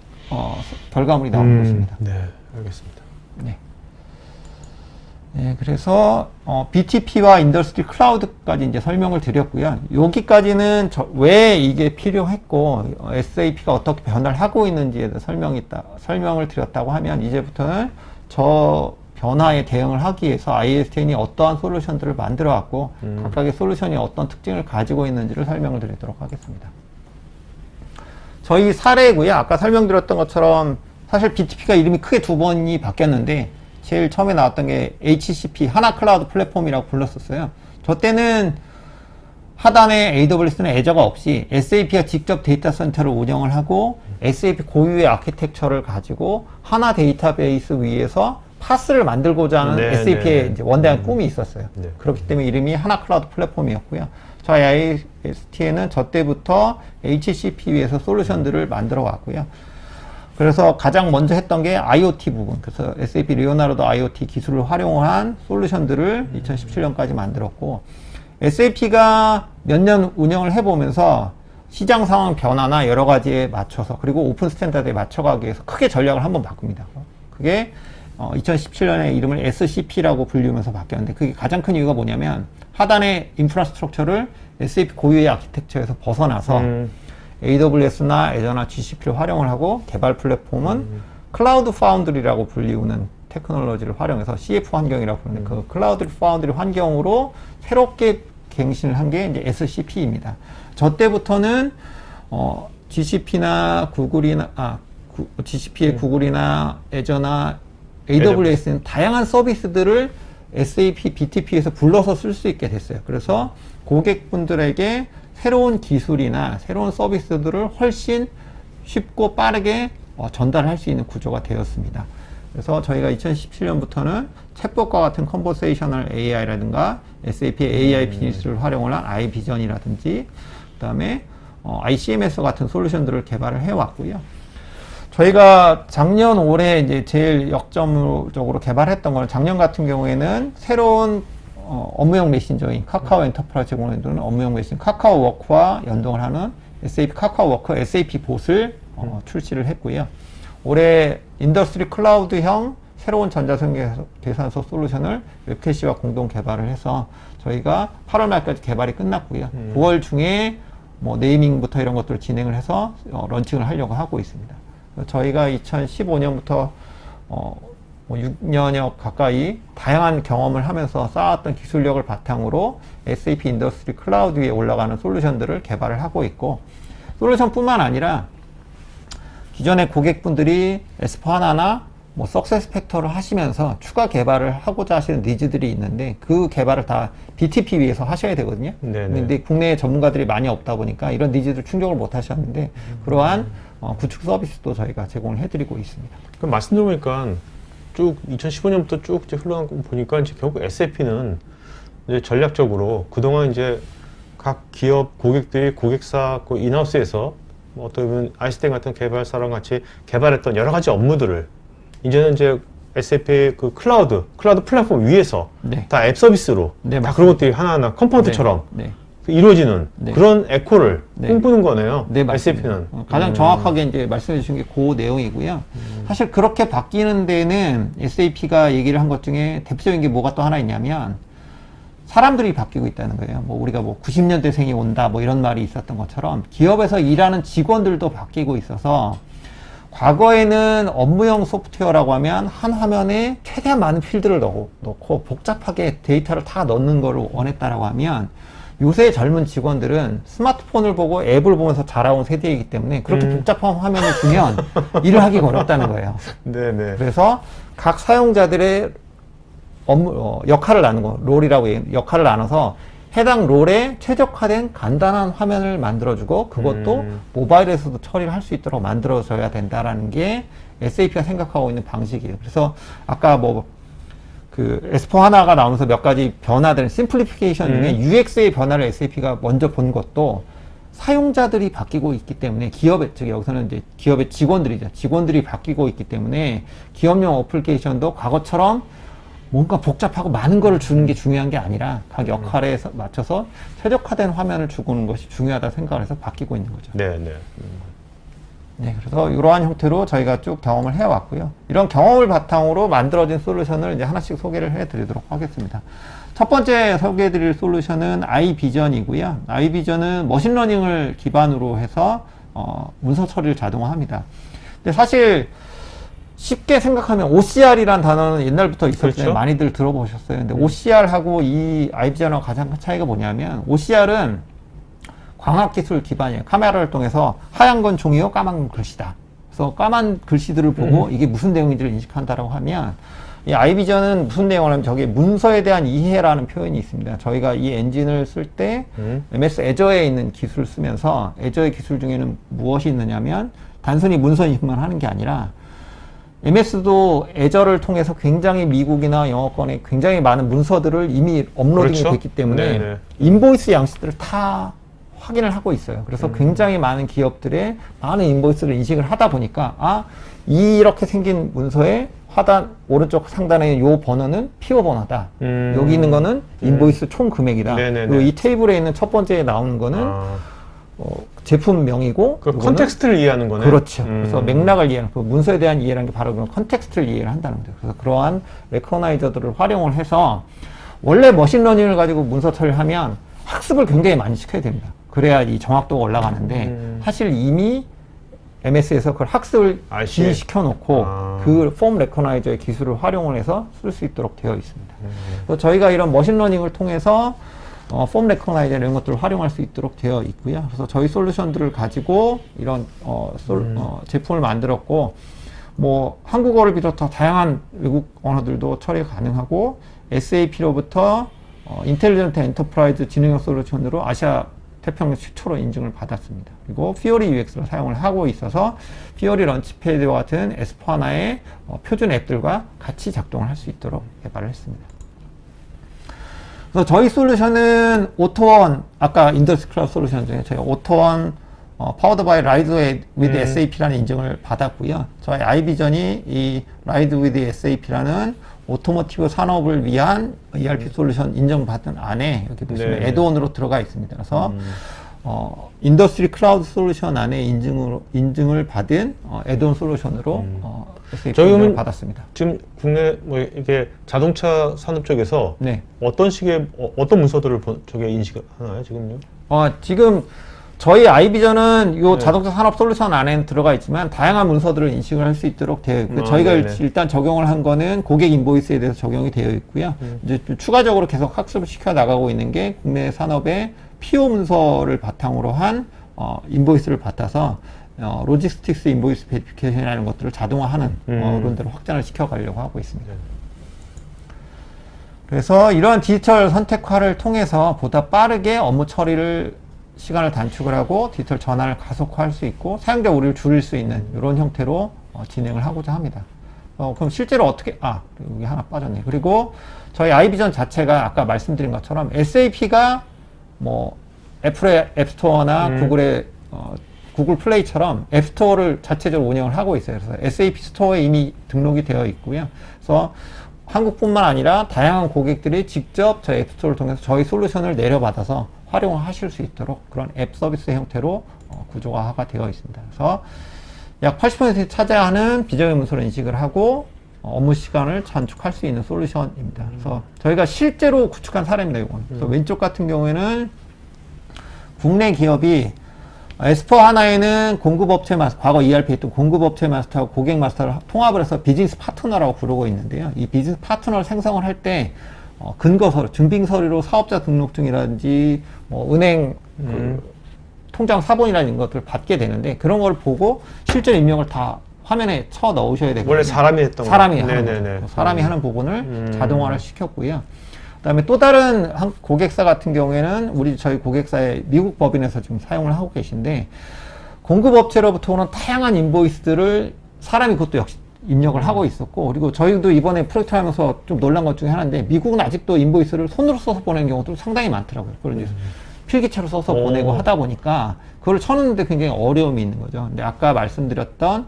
결과물이 나온 것입니다. 네, 알겠습니다. 네. 네, 그래서 BTP와 인더스트리 클라우드까지 이제 설명을 드렸고요. 여기까지는 왜 이게 필요했고 SAP가 어떻게 변화를 하고 있는지에 대해 설명을 드렸다고 하면 이제부터는 저 변화에 대응을 하기 위해서 ISTN이 어떠한 솔루션들을 만들어 왔고 각각의 솔루션이 어떤 특징을 가지고 있는지를 설명을 드리도록 하겠습니다. 저희 사례고요. 아까 설명드렸던 것처럼 사실 BTP가 이름이 크게 두 번이 바뀌었는데 제일 처음에 나왔던 게 HCP, 하나 클라우드 플랫폼이라고 불렀었어요. 저 때는 하단에 AWS는 애저가 없이 SAP가 직접 데이터 센터를 운영을 하고 SAP 고유의 아키텍처를 가지고 하나 데이터베이스 위에서 파스를 만들고자 하는 네, SAP의 네. 이제 원대한 꿈이 있었어요. 네. 그렇기 때문에 이름이 하나 클라우드 플랫폼이었고요. 저희 IST에는 저 때부터 HCP 위에서 솔루션들을 만들어 왔고요. 그래서 가장 먼저 했던 게 IoT 부분. 그래서 SAP 리오나르도 IoT 기술을 활용한 솔루션들을 2017년까지 만들었고, SAP가 몇 년 운영을 해보면서 시장 상황 변화나 여러 가지에 맞춰서, 그리고 오픈 스탠다드에 맞춰가기 위해서 크게 전략을 한번 바꿉니다. 그게 2017년에 이름을 SCP라고 불리면서 바뀌었는데, 그게 가장 큰 이유가 뭐냐면 하단의 인프라스트럭처를 SAP 고유의 아키텍처에서 벗어나서 AWS나 애저나 GCP를 활용을 하고, 개발 플랫폼은 클라우드 파운드리라고 불리우는 테크놀로지를 활용해서 CF 환경이라고 부르는데 그 클라우드 파운드리 환경으로 새롭게 갱신을 한 게 이제 SCP입니다. 저 때부터는 GCP나 구글이나 GCP의 구글이나 애저나 AWS는 다양한 서비스들을 SAP BTP에서 불러서 쓸 수 있게 됐어요. 그래서 고객분들에게 새로운 기술이나 새로운 서비스들을 훨씬 쉽고 빠르게 전달할 수 있는 구조가 되었습니다. 그래서 저희가 2017년부터는 챗봇과 같은 컨버세이셔널 AI라든가 SAP의 AI 비즈니스를 활용을 한 iBision이라든지 그다음에 ICMS 같은 솔루션들을 개발을 해왔고요. 저희가 작년 올해 이제 제일 역점적으로 개발했던 건 작년 같은 경우에는 새로운 업무용 메신저인 카카오 엔터프라이즈 제공해주는 업무용 메신저 카카오워크와 연동을 하는 SAP 카카오워크 SAP 봇을 출시를 했고요. 올해 인더스트리 클라우드형 새로운 전자계산서 솔루션을 웹캐시와 공동 개발을 해서 저희가 8월 말까지 개발이 끝났고요. 9월 중에 뭐 네이밍부터 이런 것들을 진행을 해서 런칭을 하려고 하고 있습니다. 저희가 2015년부터 6년여 가까이 다양한 경험을 하면서 쌓았던 기술력을 바탕으로 SAP 인더스트리 클라우드 위에 올라가는 솔루션들을 개발을 하고 있고, 솔루션뿐만 아니라 기존의 고객분들이 S4하나나 뭐 석세스팩터를 하시면서 추가 개발을 하고자 하시는 니즈들이 있는데 그 개발을 다 BTP 위에서 하셔야 되거든요. 근데 국내에 전문가들이 많이 없다 보니까 이런 니즈들 충족을 못 하셨는데 그러한 구축 서비스도 저희가 제공을 해드리고 있습니다. 그럼 말씀 들어보니까 쭉 2015년부터 쭉 이제 흘러간 거 보니까 이제 결국 SAP는 이제 전략적으로 그동안 이제 각 기업 고객들이 고객사 그 인하우스에서 뭐 어떻게 보면 ISTM 같은 개발사랑 같이 개발했던 여러 가지 업무들을 이제는 이제 SAP 그 클라우드 플랫폼 위에서 다 앱 서비스로 다 그런 것들이 하나하나 컴포넌트처럼 이루어지는 그런 에코를 꿈꾸는 거네요. SAP는 가장 정확하게 이제 말씀해 주신 게 그 내용이고요. 사실 그렇게 바뀌는 데는 SAP가 얘기를 한 것 중에 대표적인 게 뭐가 또 하나 있냐면 사람들이 바뀌고 있다는 거예요. 뭐 우리가 뭐 90년대생이 온다 뭐 이런 말이 있었던 것처럼 기업에서 일하는 직원들도 바뀌고 있어서 과거에는 업무용 소프트웨어라고 하면 한 화면에 최대한 많은 필드를 넣고 복잡하게 데이터를 다 넣는 걸 원했다라고 하면 요새 젊은 직원들은 스마트폰을 보고 앱을 보면서 자라온 세대이기 때문에 그렇게 복잡한 화면을 주면 일을 하기가 어렵다는 거예요. 네네. 그래서 각 사용자들의 역할을 나누고 롤이라고 역할을 나눠서 해당 롤에 최적화된 간단한 화면을 만들어주고 그것도 모바일에서도 처리를 할 수 있도록 만들어져야 된다라는 게 SAP가 생각하고 있는 방식이에요. 그래서 아까 그 S4 하나가 나오면서 몇 가지 변화들, 심플리피케이션 중에 UX의 변화를 SAP가 먼저 본 것도 사용자들이 바뀌고 있기 때문에 즉 여기서는 이제 기업의 직원들이죠. 직원들이 바뀌고 있기 때문에 기업용 어플리케이션도 과거처럼 뭔가 복잡하고 많은 거를 주는 게 중요한 게 아니라 각 역할에 맞춰서 최적화된 화면을 주는 것이 중요하다 생각을 해서 바뀌고 있는 거죠. 네네. 네, 그래서 이러한 형태로 저희가 쭉 경험을 해왔고요. 이런 경험을 바탕으로 만들어진 솔루션을 이제 하나씩 소개를 해드리도록 하겠습니다. 첫 번째 소개해드릴 솔루션은 아이비전이고요. 아이비전은 머신러닝을 기반으로 해서 문서 처리를 자동화합니다. 근데 사실 쉽게 생각하면 OCR이란 단어는 옛날부터 있었을 때 그렇죠? 많이들 들어보셨어요. 근데 OCR하고 이 아이비전하고 가장 큰 차이가 뭐냐면 OCR은 광학기술 기반이에요. 카메라를 통해서 하얀 건 종이요, 까만 건 글씨다. 그래서 까만 글씨들을 보고 이게 무슨 내용인지를 인식한다라고 하면 이 아이비전은 무슨 내용을 하면 저게 문서에 대한 이해라는 표현이 있습니다. 저희가 이 엔진을 쓸 때 MS 애저에 있는 기술을 쓰면서 애저의 기술 중에는 무엇이 있느냐면 단순히 문서 인식만 하는 게 아니라 MS도 애저를 통해서 굉장히 미국이나 영어권에 굉장히 많은 문서들을 이미 업로딩이 그렇죠? 됐기 때문에 네네. 인보이스 양식들을 다 확인을 하고 있어요. 그래서 굉장히 많은 기업들의 많은 인보이스를 인식을 하다 보니까 이렇게 생긴 문서의 하단 오른쪽 상단에 요 번호는 PO 번호다. 여기 있는 거는 인보이스 총 금액이다. 네네네. 그리고 이 테이블에 있는 첫 번째에 나오는 거는 제품명이고 그 컨텍스트를 이해하는 거네. 그렇죠. 그래서 맥락을 이해하는 그 문서에 대한 이해라는 게 바로 그런 컨텍스트를 이해를 한다는 거죠. 그래서 그러한 레커나이저들을 활용을 해서 원래 머신러닝을 가지고 문서 처리를 하면 학습을 굉장히 많이 시켜야 됩니다. 그래야 이 정확도가 올라가는데 사실 이미 MS에서 그걸 학습을 지시켜 놓고 그 폼 레커나이저의 기술을 활용을 해서 쓸 수 있도록 되어 있습니다. 그래서 저희가 이런 머신러닝을 통해서 폼 레커나이저 이런 것들을 활용할 수 있도록 되어 있고요. 그래서 저희 솔루션들을 가지고 이런 제품을 만들었고 뭐 한국어를 비롯한 다양한 외국 언어들도 처리가 가능하고 SAP로부터 인텔리전트 엔터프라이즈 지능형 솔루션으로 아시아 태평양 최초로 인증을 받았습니다. 그리고 피오리 UX를 사용을 하고 있어서 피오리 런치패드와 같은 S4하나의 표준 앱들과 같이 작동을 할 수 있도록 개발을 했습니다. 그래서 저희 솔루션은 오토원, 아까 인더스트리 클라우드 솔루션 중에 저희 오토원 파워드 바이 라이드 위드 SAP라는 인증을 받았고요. 저희 아이비전이 이 라이드 위드 SAP라는 오토모티브 산업을 위한 ERP 솔루션 인정받은 안에 여기 보시면 네. 애드온으로 들어가 있습니다. 그래서 인더스트리 클라우드 솔루션 안에 인증을 받은 애드온 솔루션으로 SAP를 받았습니다. 지금 국내 뭐 이게 자동차 산업 쪽에서 네. 어떤 식의 어떤 문서들을 저게 인식하나요 지금요? 지금 저희 아이비전은 요 자동차 산업 솔루션 안에 들어가 있지만 다양한 문서들을 인식을 할 수 있도록 되어 있고요. 저희가 네네. 일단 적용을 한 거는 고객 인보이스에 대해서 적용이 되어 있고요. 이제 좀 추가적으로 계속 학습을 시켜 나가고 있는 게 국내 산업의 PO 문서를 바탕으로 한 인보이스를 받아서 로지스틱스 인보이스 베리피케이션이라는 것들을 자동화하는 그런 데로 확장을 시켜가려고 하고 있습니다. 그래서 이러한 디지털 선택화를 통해서 보다 빠르게 업무 처리를 시간을 단축을 하고 디지털 전환을 가속화할 수 있고 사용자 오류를 줄일 수 있는 이런 형태로 진행을 하고자 합니다. 그럼 실제로 어떻게 여기 하나 빠졌네. 그리고 저희 아이비전 자체가 아까 말씀드린 것처럼 SAP가 뭐 애플의 앱스토어나 구글의 구글 플레이처럼 앱스토어를 자체적으로 운영을 하고 있어요. 그래서 SAP 스토어에 이미 등록이 되어 있고요. 그래서 한국뿐만 아니라 다양한 고객들이 직접 저희 앱스토어를 통해서 저희 솔루션을 내려받아서 활용을 하실 수 있도록 그런 앱 서비스 형태로 구조화가 되어 있습니다. 그래서 약 80% 차지하는 비정의 문서를 인식을 하고 업무 시간을 단축할 수 있는 솔루션입니다. 그래서 저희가 실제로 구축한 사례입니다. 이건. 그래서 왼쪽 같은 경우에는 국내 기업이 S4 하나에는 공급업체 마스터, 과거 ERP 했던 공급업체 마스터하고 고객 마스터를 통합을 해서 비즈니스 파트너라고 부르고 있는데요. 이 비즈니스 파트너를 생성을 할 때 근거 서류, 증빙 서류로 사업자 등록증이라든지 뭐 은행 통장 사본이라는 것들을 받게 되는데 그런 걸 보고 실제 입력을 다 화면에 쳐 넣으셔야 되거든요. 원래 사람이 했던 사람이 거. 하는 네네네. 거죠. 사람이 하는 부분을 자동화를 시켰고요. 그다음에 또 다른 고객사 같은 경우에는 저희 고객사의 미국 법인에서 지금 사용을 하고 계신데 공급업체로부터 오는 다양한 인보이스들을 사람이 그것도 역시 입력을 하고 있었고 그리고 저희도 이번에 프로젝트 하면서 좀 놀란 것 중에 하나인데 미국은 아직도 인보이스를 손으로 써서 보내는 경우도 상당히 많더라고요. 그걸 이제 필기체로 써서 보내고 하다 보니까 그걸 쳐넣는데 굉장히 어려움이 있는 거죠. 근데 아까 말씀드렸던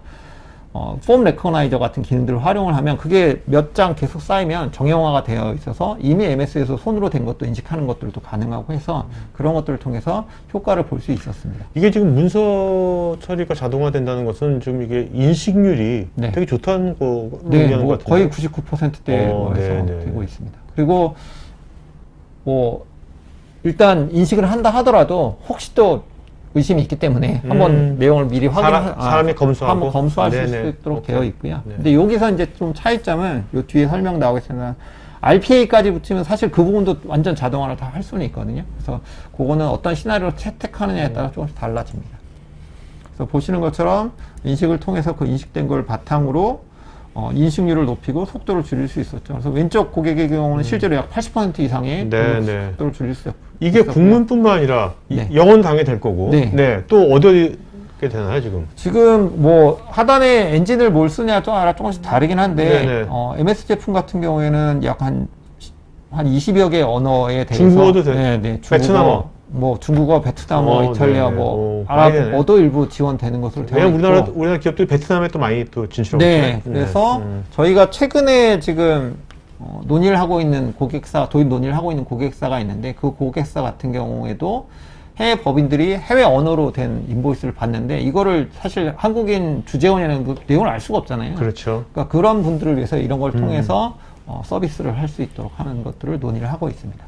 폼 레커나이저 같은 기능들을 활용을 하면 그게 몇 장 계속 쌓이면 정형화가 되어 있어서 이미 MS에서 손으로 된 것도 인식하는 것들도 가능하고 해서 그런 것들을 통해서 효과를 볼 수 있었습니다. 이게 지금 문서 처리가 자동화된다는 것은 지금 이게 인식률이 네. 되게 좋다는 거 네, 얘기하는 뭐 것 같은데. 거의 99%대에서 네네. 되고 있습니다. 그리고 뭐 일단 인식을 한다 하더라도 혹시 또 의심이 있기 때문에 한번 내용을 미리 사람이 검수하고 한번 검수할 수 네네. 있도록 오케이. 되어 있고요. 네. 근데 여기서 이제 좀 차이점은 요 뒤에 설명 나오겠지만 RPA까지 붙이면 사실 그 부분도 완전 자동화를 다 할 수는 있거든요. 그래서 그거는 어떤 시나리오를 채택하느냐에 따라 조금씩 달라집니다. 그래서 보시는 것처럼 인식을 통해서 그 인식된 걸 바탕으로 인식률을 높이고 속도를 줄일 수 있었죠. 그래서 왼쪽 고객의 경우는 실제로 약 80% 이상의 네네. 속도를 줄일 수 이게 있었고요. 국문뿐만 아니라 네. 영어는 당연히 될 거고. 네. 네. 또 어디게 되나요 지금? 지금 뭐 하단에 엔진을 뭘 쓰냐에 따라 조금씩 다르긴 한데 네네. MS 제품 같은 경우에는 약 한 20여 개 언어에 대해서 중국어도 돼요? 네, 중국어, 베트남어? 뭐 중국어, 베트남어, 이탈리아, 네네. 뭐 많이 되네. 아랍어도 일부 지원되는 것으로 되어 왜냐면 있고 우리나라 기업들이 베트남에 또 많이 또 진출하고 네, 있잖아요. 그래서 저희가 최근에 지금 논의를 하고 있는 고객사, 도입 논의를 하고 있는 고객사가 있는데 그 고객사 같은 경우에도 해외 법인들이 해외 언어로 된 인보이스를 받는데 이거를 사실 한국인 주재원이라는 그 내용을 알 수가 없잖아요. 그렇죠. 그러니까 그런 분들을 위해서 이런 걸 통해서 서비스를 할 수 있도록 하는 것들을 논의를 하고 있습니다.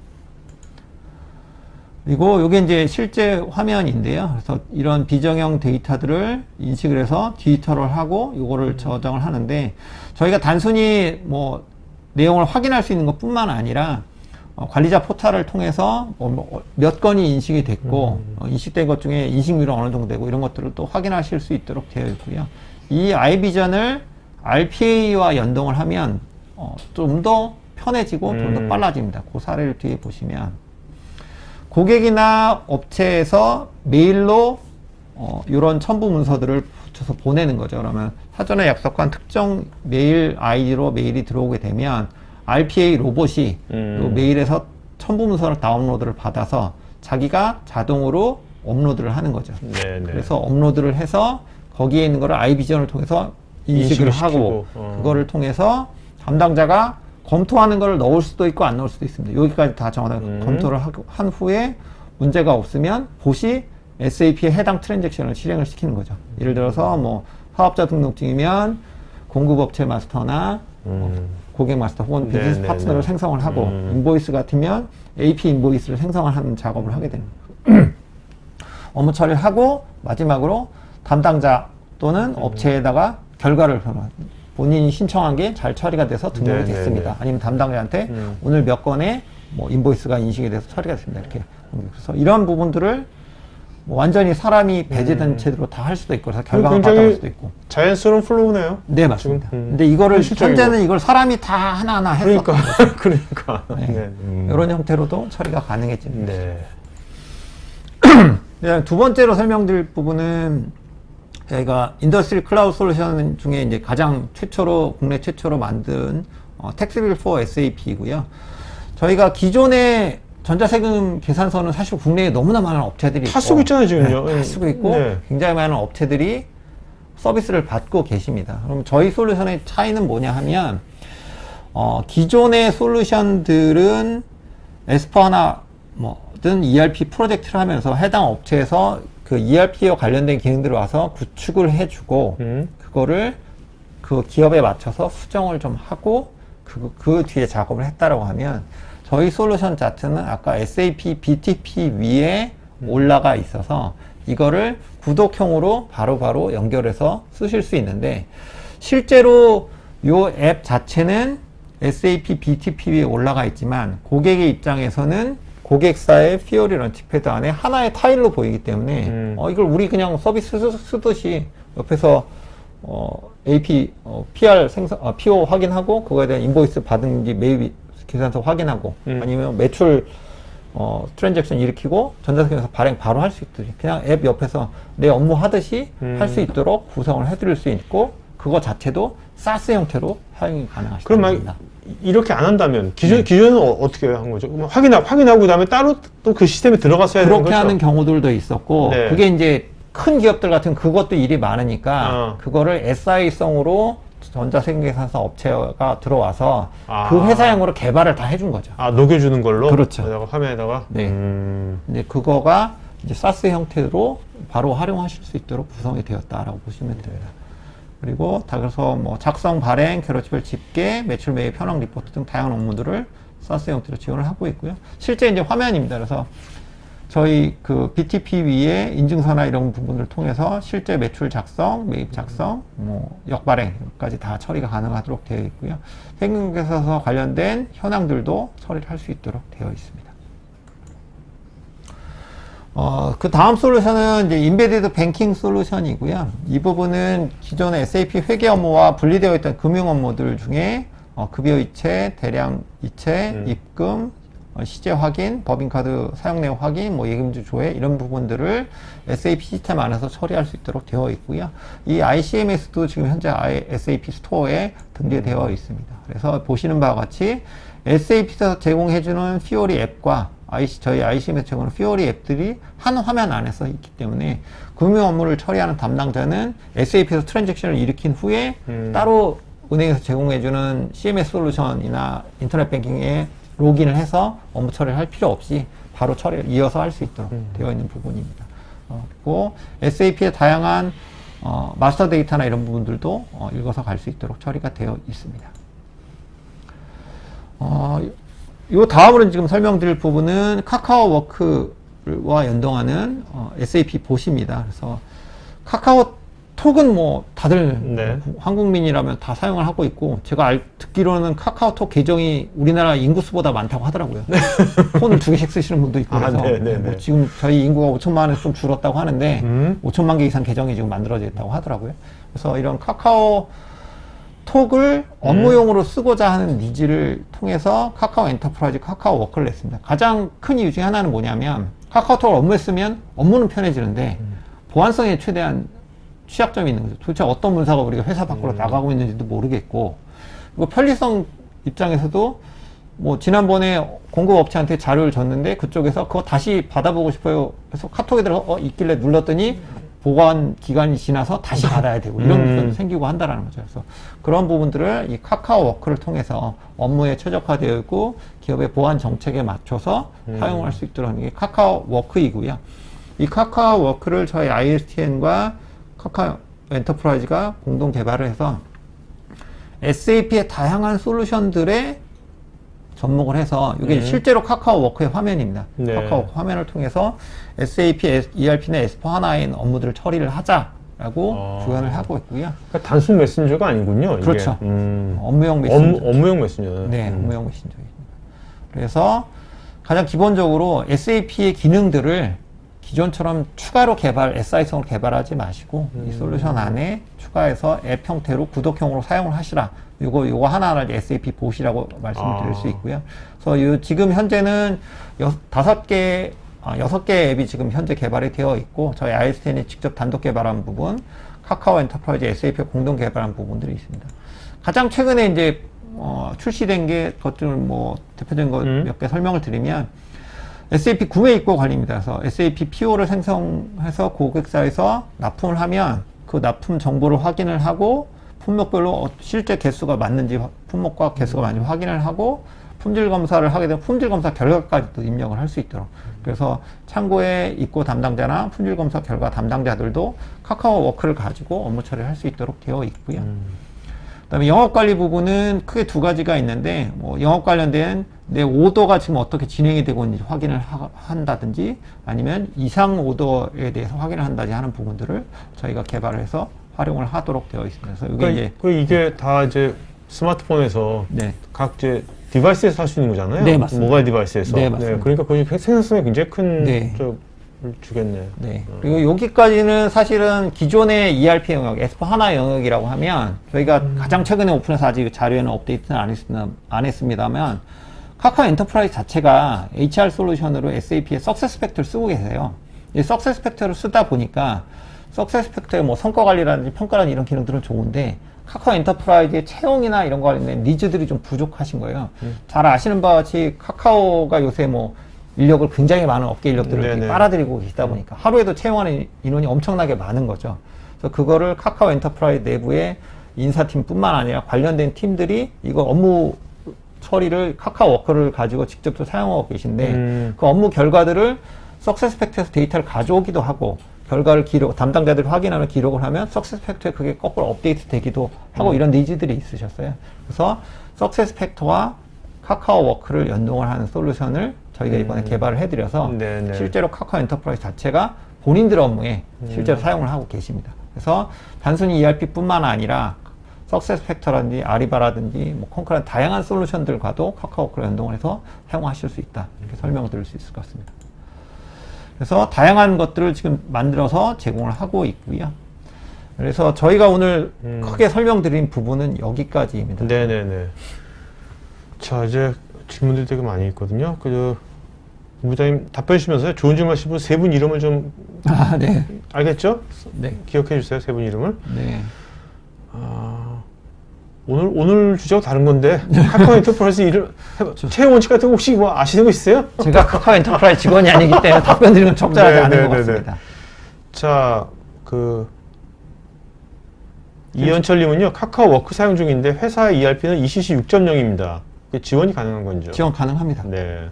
그리고 이게 이제 실제 화면인데요. 그래서 이런 비정형 데이터들을 인식을 해서 디지털을 하고 이거를 저장을 하는데 저희가 단순히 뭐 내용을 확인할 수 있는 것 뿐만 아니라 관리자 포탈을 통해서 몇 건이 인식이 됐고 인식된 것 중에 인식률은 어느 정도 되고 이런 것들을 또 확인하실 수 있도록 되어 있고요. 이 아이비전을 RPA와 연동을 하면 좀 더 편해지고 좀 더 빨라집니다. 그 사례를 뒤에 보시면 고객이나 업체에서 메일로 이런 첨부 문서들을 붙여서 보내는 거죠. 그러면 사전에 약속한 특정 메일 아이디로 메일이 들어오게 되면 RPA 로봇이 요 메일에서 첨부 문서를 다운로드를 받아서 자기가 자동으로 업로드를 하는 거죠. 네네. 그래서 업로드를 해서 거기에 있는 거를 아이비전을 통해서 인식을 인식을 하고 시키고, 그거를 통해서 담당자가 검토하는 걸 넣을 수도 있고 안 넣을 수도 있습니다. 여기까지 다 정확하게 검토를 한 후에 문제가 없으면 보시 SAP에 해당 트랜잭션을 실행을 시키는 거죠. 예를 들어서 뭐 사업자 등록증이면 공급업체 마스터나 고객 마스터 혹은 비즈니스 네네네. 파트너를 생성을 하고 인보이스 같으면 AP 인보이스를 생성을 하는 작업을 하게 됩니다. 업무 처리를 하고 마지막으로 담당자 또는 업체에다가 결과를 본인이 신청한 게 잘 처리가 돼서 등록이 네네네. 됐습니다. 아니면 담당자한테 오늘 몇 건의 뭐 인보이스가 인식이 돼서 처리가 됐습니다. 이렇게. 그래서 이런 부분들을 뭐 완전히 사람이 배제된 채로 다 할 수도 있고 그래서 결과가 굉장히 바꿔올 수도 있고. 자연스러운 플로우네요. 네, 맞습니다. 지금, 근데 이거를 현실적이고. 현재는 이걸 사람이 다 하나하나 해서 그러니까. 네. 네. 이런 형태로도 처리가 가능해집니다. 네. 네, 두 번째로 설명드릴 부분은 저희가 인더스트리 클라우드 솔루션 중에 이제 가장 최초로 국내 최초로 만든 텍스빌 for SAP이고요. 저희가 기존의 전자세금 계산서는 사실 국내에 너무나 많은 업체들이 다 쓰고 있잖아요, 지금요. 네, 다 쓰고 있고 네. 굉장히 많은 업체들이 서비스를 받고 계십니다. 그럼 저희 솔루션의 차이는 뭐냐 하면 기존의 솔루션들은 S4하나 뭐든 ERP 프로젝트를 하면서 해당 업체에서 그 ERP와 관련된 기능들을 와서 구축을 해주고 그거를 그 기업에 맞춰서 수정을 좀 하고 그 뒤에 작업을 했다라고 하면 저희 솔루션 자체는 아까 SAP BTP 위에 올라가 있어서 이거를 구독형으로 바로바로 연결해서 쓰실 수 있는데, 실제로 요 앱 자체는 SAP BTP 위에 올라가 있지만 고객의 입장에서는 고객사의 Fiori 런치패드 안에 하나의 타일로 보이기 때문에 이걸 우리 그냥 서비스 쓰듯이 옆에서 AP, PR PO 확인하고 그거에 대한 인보이스 받은지 매입 계산서 확인하고 아니면 매출 트랜잭션 일으키고 전자상에서 발행 바로 할 수 있듯이 그냥 앱 옆에서 내 업무 하듯이 할 수 있도록 구성을 해드릴 수 있고, 그거 자체도 SaaS 형태로 사용이 가능하시다. 그럼 막 이렇게 안 한다면 기존은 어떻게 한 거죠? 그럼 확인하고 그다음에 따로 또 그 시스템에 들어갔어야 되는 그렇게 거죠? 하는 경우들도 있었고, 네. 그게 이제 큰 기업들 같은 그것도 일이 많으니까 그거를 SI성으로 전자생계산사 업체가 들어와서 그 회사용으로 개발을 다 해준 거죠. 녹여주는 걸로? 그렇죠. 화면에다가? 네. 근데 그거가 이제 SaaS 형태로 바로 활용하실 수 있도록 구성이 되었다라고 보시면 됩니다. 그리고 그래서 뭐 작성, 발행, 결혼식별 집계, 매출 매입, 현황 리포트 등 다양한 업무들을 SaaS 형태로 지원을 하고 있고요. 실제 이제 화면입니다. 그래서 저희 그 BTP 위에 인증서나 이런 부분을 통해서 실제 매출 작성, 매입 작성, 뭐 역발행까지 다 처리가 가능하도록 되어 있고요. 생명계산서 관련된 현황들도 처리를 할 수 있도록 되어 있습니다. 그 다음 솔루션은 이제 인베디드 뱅킹 솔루션이고요. 이 부분은 기존의 SAP 회계 업무와 분리되어 있던 금융 업무들 중에 급여 이체, 대량 이체, 입금, 시제 확인, 법인카드 사용 내역 확인, 뭐 예금주 조회 이런 부분들을 SAP 시스템 안에서 처리할 수 있도록 되어 있고요. 이 ICMS도 지금 현재 SAP 스토어에 등재되어 있습니다. 그래서 보시는 바와 같이 SAP에서 제공해주는 Fiori 앱과 저희 ICM에서 제공하는 Fiori 앱들이 한 화면 안에서 있기 때문에 금융 업무를 처리하는 담당자는 SAP에서 트랜잭션을 일으킨 후에 따로 은행에서 제공해주는 CMS 솔루션이나 인터넷 뱅킹에 로그인을 해서 업무 처리를 할 필요 없이 바로 처리를 이어서 할 수 있도록 되어 있는 부분입니다. 그리고 SAP의 다양한 마스터 데이터나 이런 부분들도 읽어서 갈 수 있도록 처리가 되어 있습니다. 요 다음으로 지금 설명드릴 부분은 카카오워크와 연동하는 SAP 봇입니다. 그래서 카카오톡은 뭐 다들 한국민이라면 다 사용을 하고 있고, 제가 듣기로는 카카오톡 계정이 우리나라 인구수보다 많다고 하더라고요. 폰을 2개씩 쓰시는 분도 있고 그래서 뭐 지금 저희 인구가 5천만에 좀 줄었다고 하는데 5천만 개 이상 계정이 지금 만들어져 있다고 하더라고요. 그래서 이런 카카오톡을 업무용으로 쓰고자 하는 니즈를 통해서 카카오 엔터프라이즈 카카오워크를 냈습니다. 가장 큰 이유 중에 하나는 뭐냐면, 카카오톡을 업무에 쓰면 업무는 편해지는데 보안성에 최대한 취약점이 있는 거죠. 도대체 어떤 문서가 우리가 회사 밖으로 나가고 있는지도 모르겠고, 그리고 편리성 입장에서도 뭐 지난번에 공급업체한테 자료를 줬는데 그쪽에서 그거 다시 받아보고 싶어요 그래서 카톡에 들어서 있길래 눌렀더니 보관 기간이 지나서 다시 받아야 되고 이런 부분이 생기고 한다라는 거죠. 그래서 그런 부분들을 이 카카오워크를 통해서 업무에 최적화되어 있고 기업의 보안 정책에 맞춰서 사용할 수 있도록 하는 게 카카오워크이고요. 이 카카오워크를 저희 ISTN과 카카오 엔터프라이즈가 공동 개발을 해서 SAP의 다양한 솔루션들에 접목을 해서, 이게 실제로 카카오워크의 화면입니다. 카카오워크 화면을 통해서 SAP, ERP나 S4HANA의 업무들을 처리를 하자라고 주관을 하고 있고요. 그러니까 단순 메신저가 아니군요. 이게. 그렇죠. 업무용 메신저. 업무용 메신저. 네, 업무용 메신저입니다. 그래서 가장 기본적으로 SAP의 기능들을 기존처럼 추가로 SI성으로 개발하지 마시고 이 솔루션 안에 추가해서 앱 형태로 구독형으로 사용을 하시라. 요거 하나하나 SAP 봇이라고 말씀을 드릴 수 있고요. 그래서 지금 현재는 6개 앱이 지금 현재 개발이 되어 있고, 저희 ISTN이 직접 단독 개발한 부분, 카카오 엔터프라이즈 SAP가 공동 개발한 부분들이 있습니다. 가장 최근에 이제 출시된 게 것들 뭐 대표적인 것 몇 개 설명을 드리면, SAP 구매 입고 관리입니다. 그래서 SAP PO를 생성해서 고객사에서 납품을 하면 그 납품 정보를 확인을 하고 품목별로 실제 개수가 맞는지, 품목과 개수가 맞는지 확인을 하고 품질 검사를 하게 되면 품질 검사 결과까지도 입력을 할 수 있도록. 그래서 창고에 입고 담당자나 품질 검사 결과 담당자들도 카카오워크를 가지고 업무 처리를 할 수 있도록 되어 있고요. 그다음에 영업 관리 부분은 크게 두 가지가 있는데 뭐 영업 관련된 내 오더가 지금 어떻게 진행이 되고 있는지 확인을 한다든지 아니면 이상 오더에 대해서 확인을 한다든지 하는 부분들을 저희가 개발을 해서 활용을 하도록 되어 있습니다. 그래서 이게 그러니까 이게 다 이제 스마트폰에서 네. 각 이제 디바이스에서 할 수 있는 거잖아요. 네, 맞습니다. 모바일 디바이스에서. 네, 맞습니다. 그러니까 그게 생산성에 굉장히 큰 네. 주겠네. 네. 그리고 여기까지는 사실은 기존의 ERP 영역, S4 하나 영역이라고 하면 저희가 가장 최근에 오픈해서 아직 자료에는 업데이트는 안 했습니다만 카카오 엔터프라이즈 자체가 HR 솔루션으로 SAP의 석세스팩터를 쓰고 계세요. 이 석세스팩터를 쓰다 보니까 석세스팩터의 뭐 성과 관리라든지 평가라든지 이런 기능들은 좋은데 카카오 엔터프라이즈의 채용이나 이런 거 관련된 니즈들이 좀 부족하신 거예요. 잘 아시는 바와 같이 카카오가 요새 뭐 인력을 굉장히 많은 업계 인력들을 이렇게 빨아들이고 계시다 보니까 하루에도 채용하는 인원이 엄청나게 많은 거죠. 그래서 그거를 카카오 엔터프라이즈 내부의 인사팀뿐만 아니라 관련된 팀들이 이거 업무 처리를 카카오 워커를 가지고 직접 또 사용하고 계신데 그 업무 결과들을 석세스팩터에서 데이터를 가져오기도 하고 결과를 담당자들이 확인하는 기록을 하면 석세스팩터에 그게 거꾸로 업데이트 되기도 하고 이런 니즈들이 있으셨어요. 그래서 석세스팩터와 카카오 워크를 연동을 하는 솔루션을 저희가 이번에 개발을 해드려서 실제로 카카오 엔터프라이즈 자체가 본인들 업무에 실제로 사용을 하고 계십니다. 그래서 단순히 ERP뿐만 아니라 석세스팩터라든지 아리바라든지 뭐 콘크라는 다양한 솔루션들과도 카카오 워크를 연동을 해서 사용하실 수 있다. 이렇게 설명을 드릴 수 있을 것 같습니다. 그래서 다양한 것들을 지금 만들어서 제공을 하고 있고요. 그래서 저희가 오늘 크게 설명드린 부분은 여기까지입니다. 네네네. 자, 이제 질문들이 되게 많이 있거든요. 부장님 답변 주시면서 좋은 질문 하시고 세 분 이름을 좀 네. 알겠죠? 네. 기억해 주세요. 세 분 이름을. 네. 오늘 주제가 다른 건데 카카오 엔터프라이즈 이름 채용 원칙 같은 거 혹시 뭐 아시는 거 있어요? 제가 카카오 엔터프라이즈 직원이 아니기 때문에 답변 드리면 적절하지 않은 것 같습니다. 자, 이현철님은요 카카오 워크 사용 중인데 회사 ERP는 ECC 6.0입니다. 지원이 가능한 건죠? 지원 가능합니다. 네.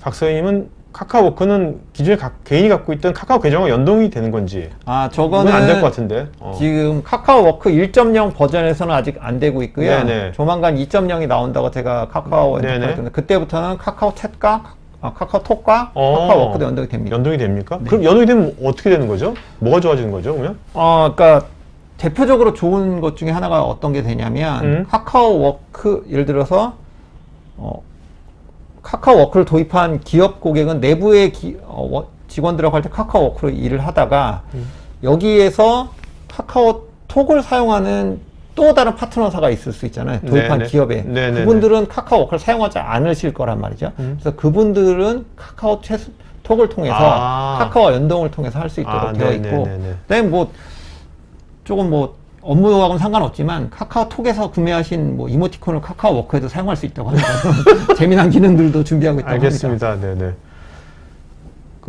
박서희님은 카카오 워크는 기존에 개인이 갖고 있던 카카오 계정과 연동이 되는 건지? 저거는 안 될 것 같은데. 지금 카카오 워크 1.0 버전에서는 아직 안 되고 있고요. 네네. 조만간 2.0이 나온다고 제가 카카오 엔터프라이즈 그때부터는 카카오 챗과 카카오톡과 카카오 워크도 연동이 됩니다. 연동이 됩니까? 네. 그럼 연동이 되면 어떻게 되는 거죠? 뭐가 좋아지는 거죠, 그러면? 그러니까 대표적으로 좋은 것 중에 하나가 어떤 게 되냐면 카카오 워크 예를 들어서 카카오 워크를 도입한 기업 고객은 내부의 직원들하고 할 때 카카오 워크로 일을 하다가 여기에서 카카오톡을 사용하는 또 다른 파트너사가 있을 수 있잖아요. 도입한 네네. 기업에. 네네네. 그분들은 카카오 워크를 사용하지 않으실 거란 말이죠. 그래서 그분들은 카카오 톡을 통해서 카카오 연동을 통해서 할 수 있도록 되어 있고 그다음에 조금 업무하고는 상관없지만 카카오톡에서 구매하신 이모티콘을 카카오 워크에도 사용할 수 있다고 합니다. 재미난 기능들도 준비하고 있다고 알겠습니다. 합니다. 네네.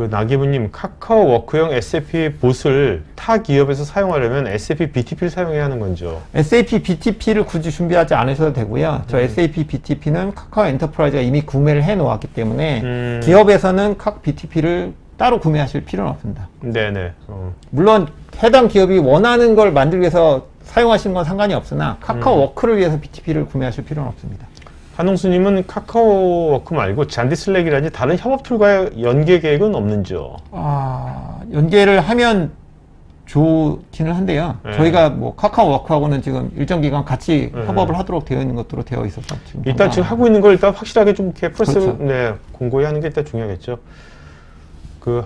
나기부님, 카카오 워크용 SAP 봇을 타 기업에서 사용하려면 SAP BTP를 사용해야 하는 건죠? SAP BTP를 굳이 준비하지 않으셔도 되고요. 저 SAP BTP는 카카오 엔터프라이즈가 이미 구매를 해 놓았기 때문에 기업에서는 BTP를 따로 구매하실 필요는 없습니다. 네네. 물론 해당 기업이 원하는 걸 만들기 위해서 사용하시는 건 상관이 없으나 카카오 워크를 위해서 BTP를 구매하실 필요는 없습니다. 한홍수님은 카카오 워크 말고 잔디 슬랙이라든지 다른 협업 툴과의 연계 계획은 없는지요? 연계를 하면 좋기는 한데요. 네. 저희가 카카오 워크하고는 지금 일정 기간 같이 협업을 하도록 되어 있는 것으로 되어 있어서 일단 지금 하고 있는 걸 일단 확실하게 좀 이렇게 그렇죠. 공고히 하는 게 일단 중요하겠죠.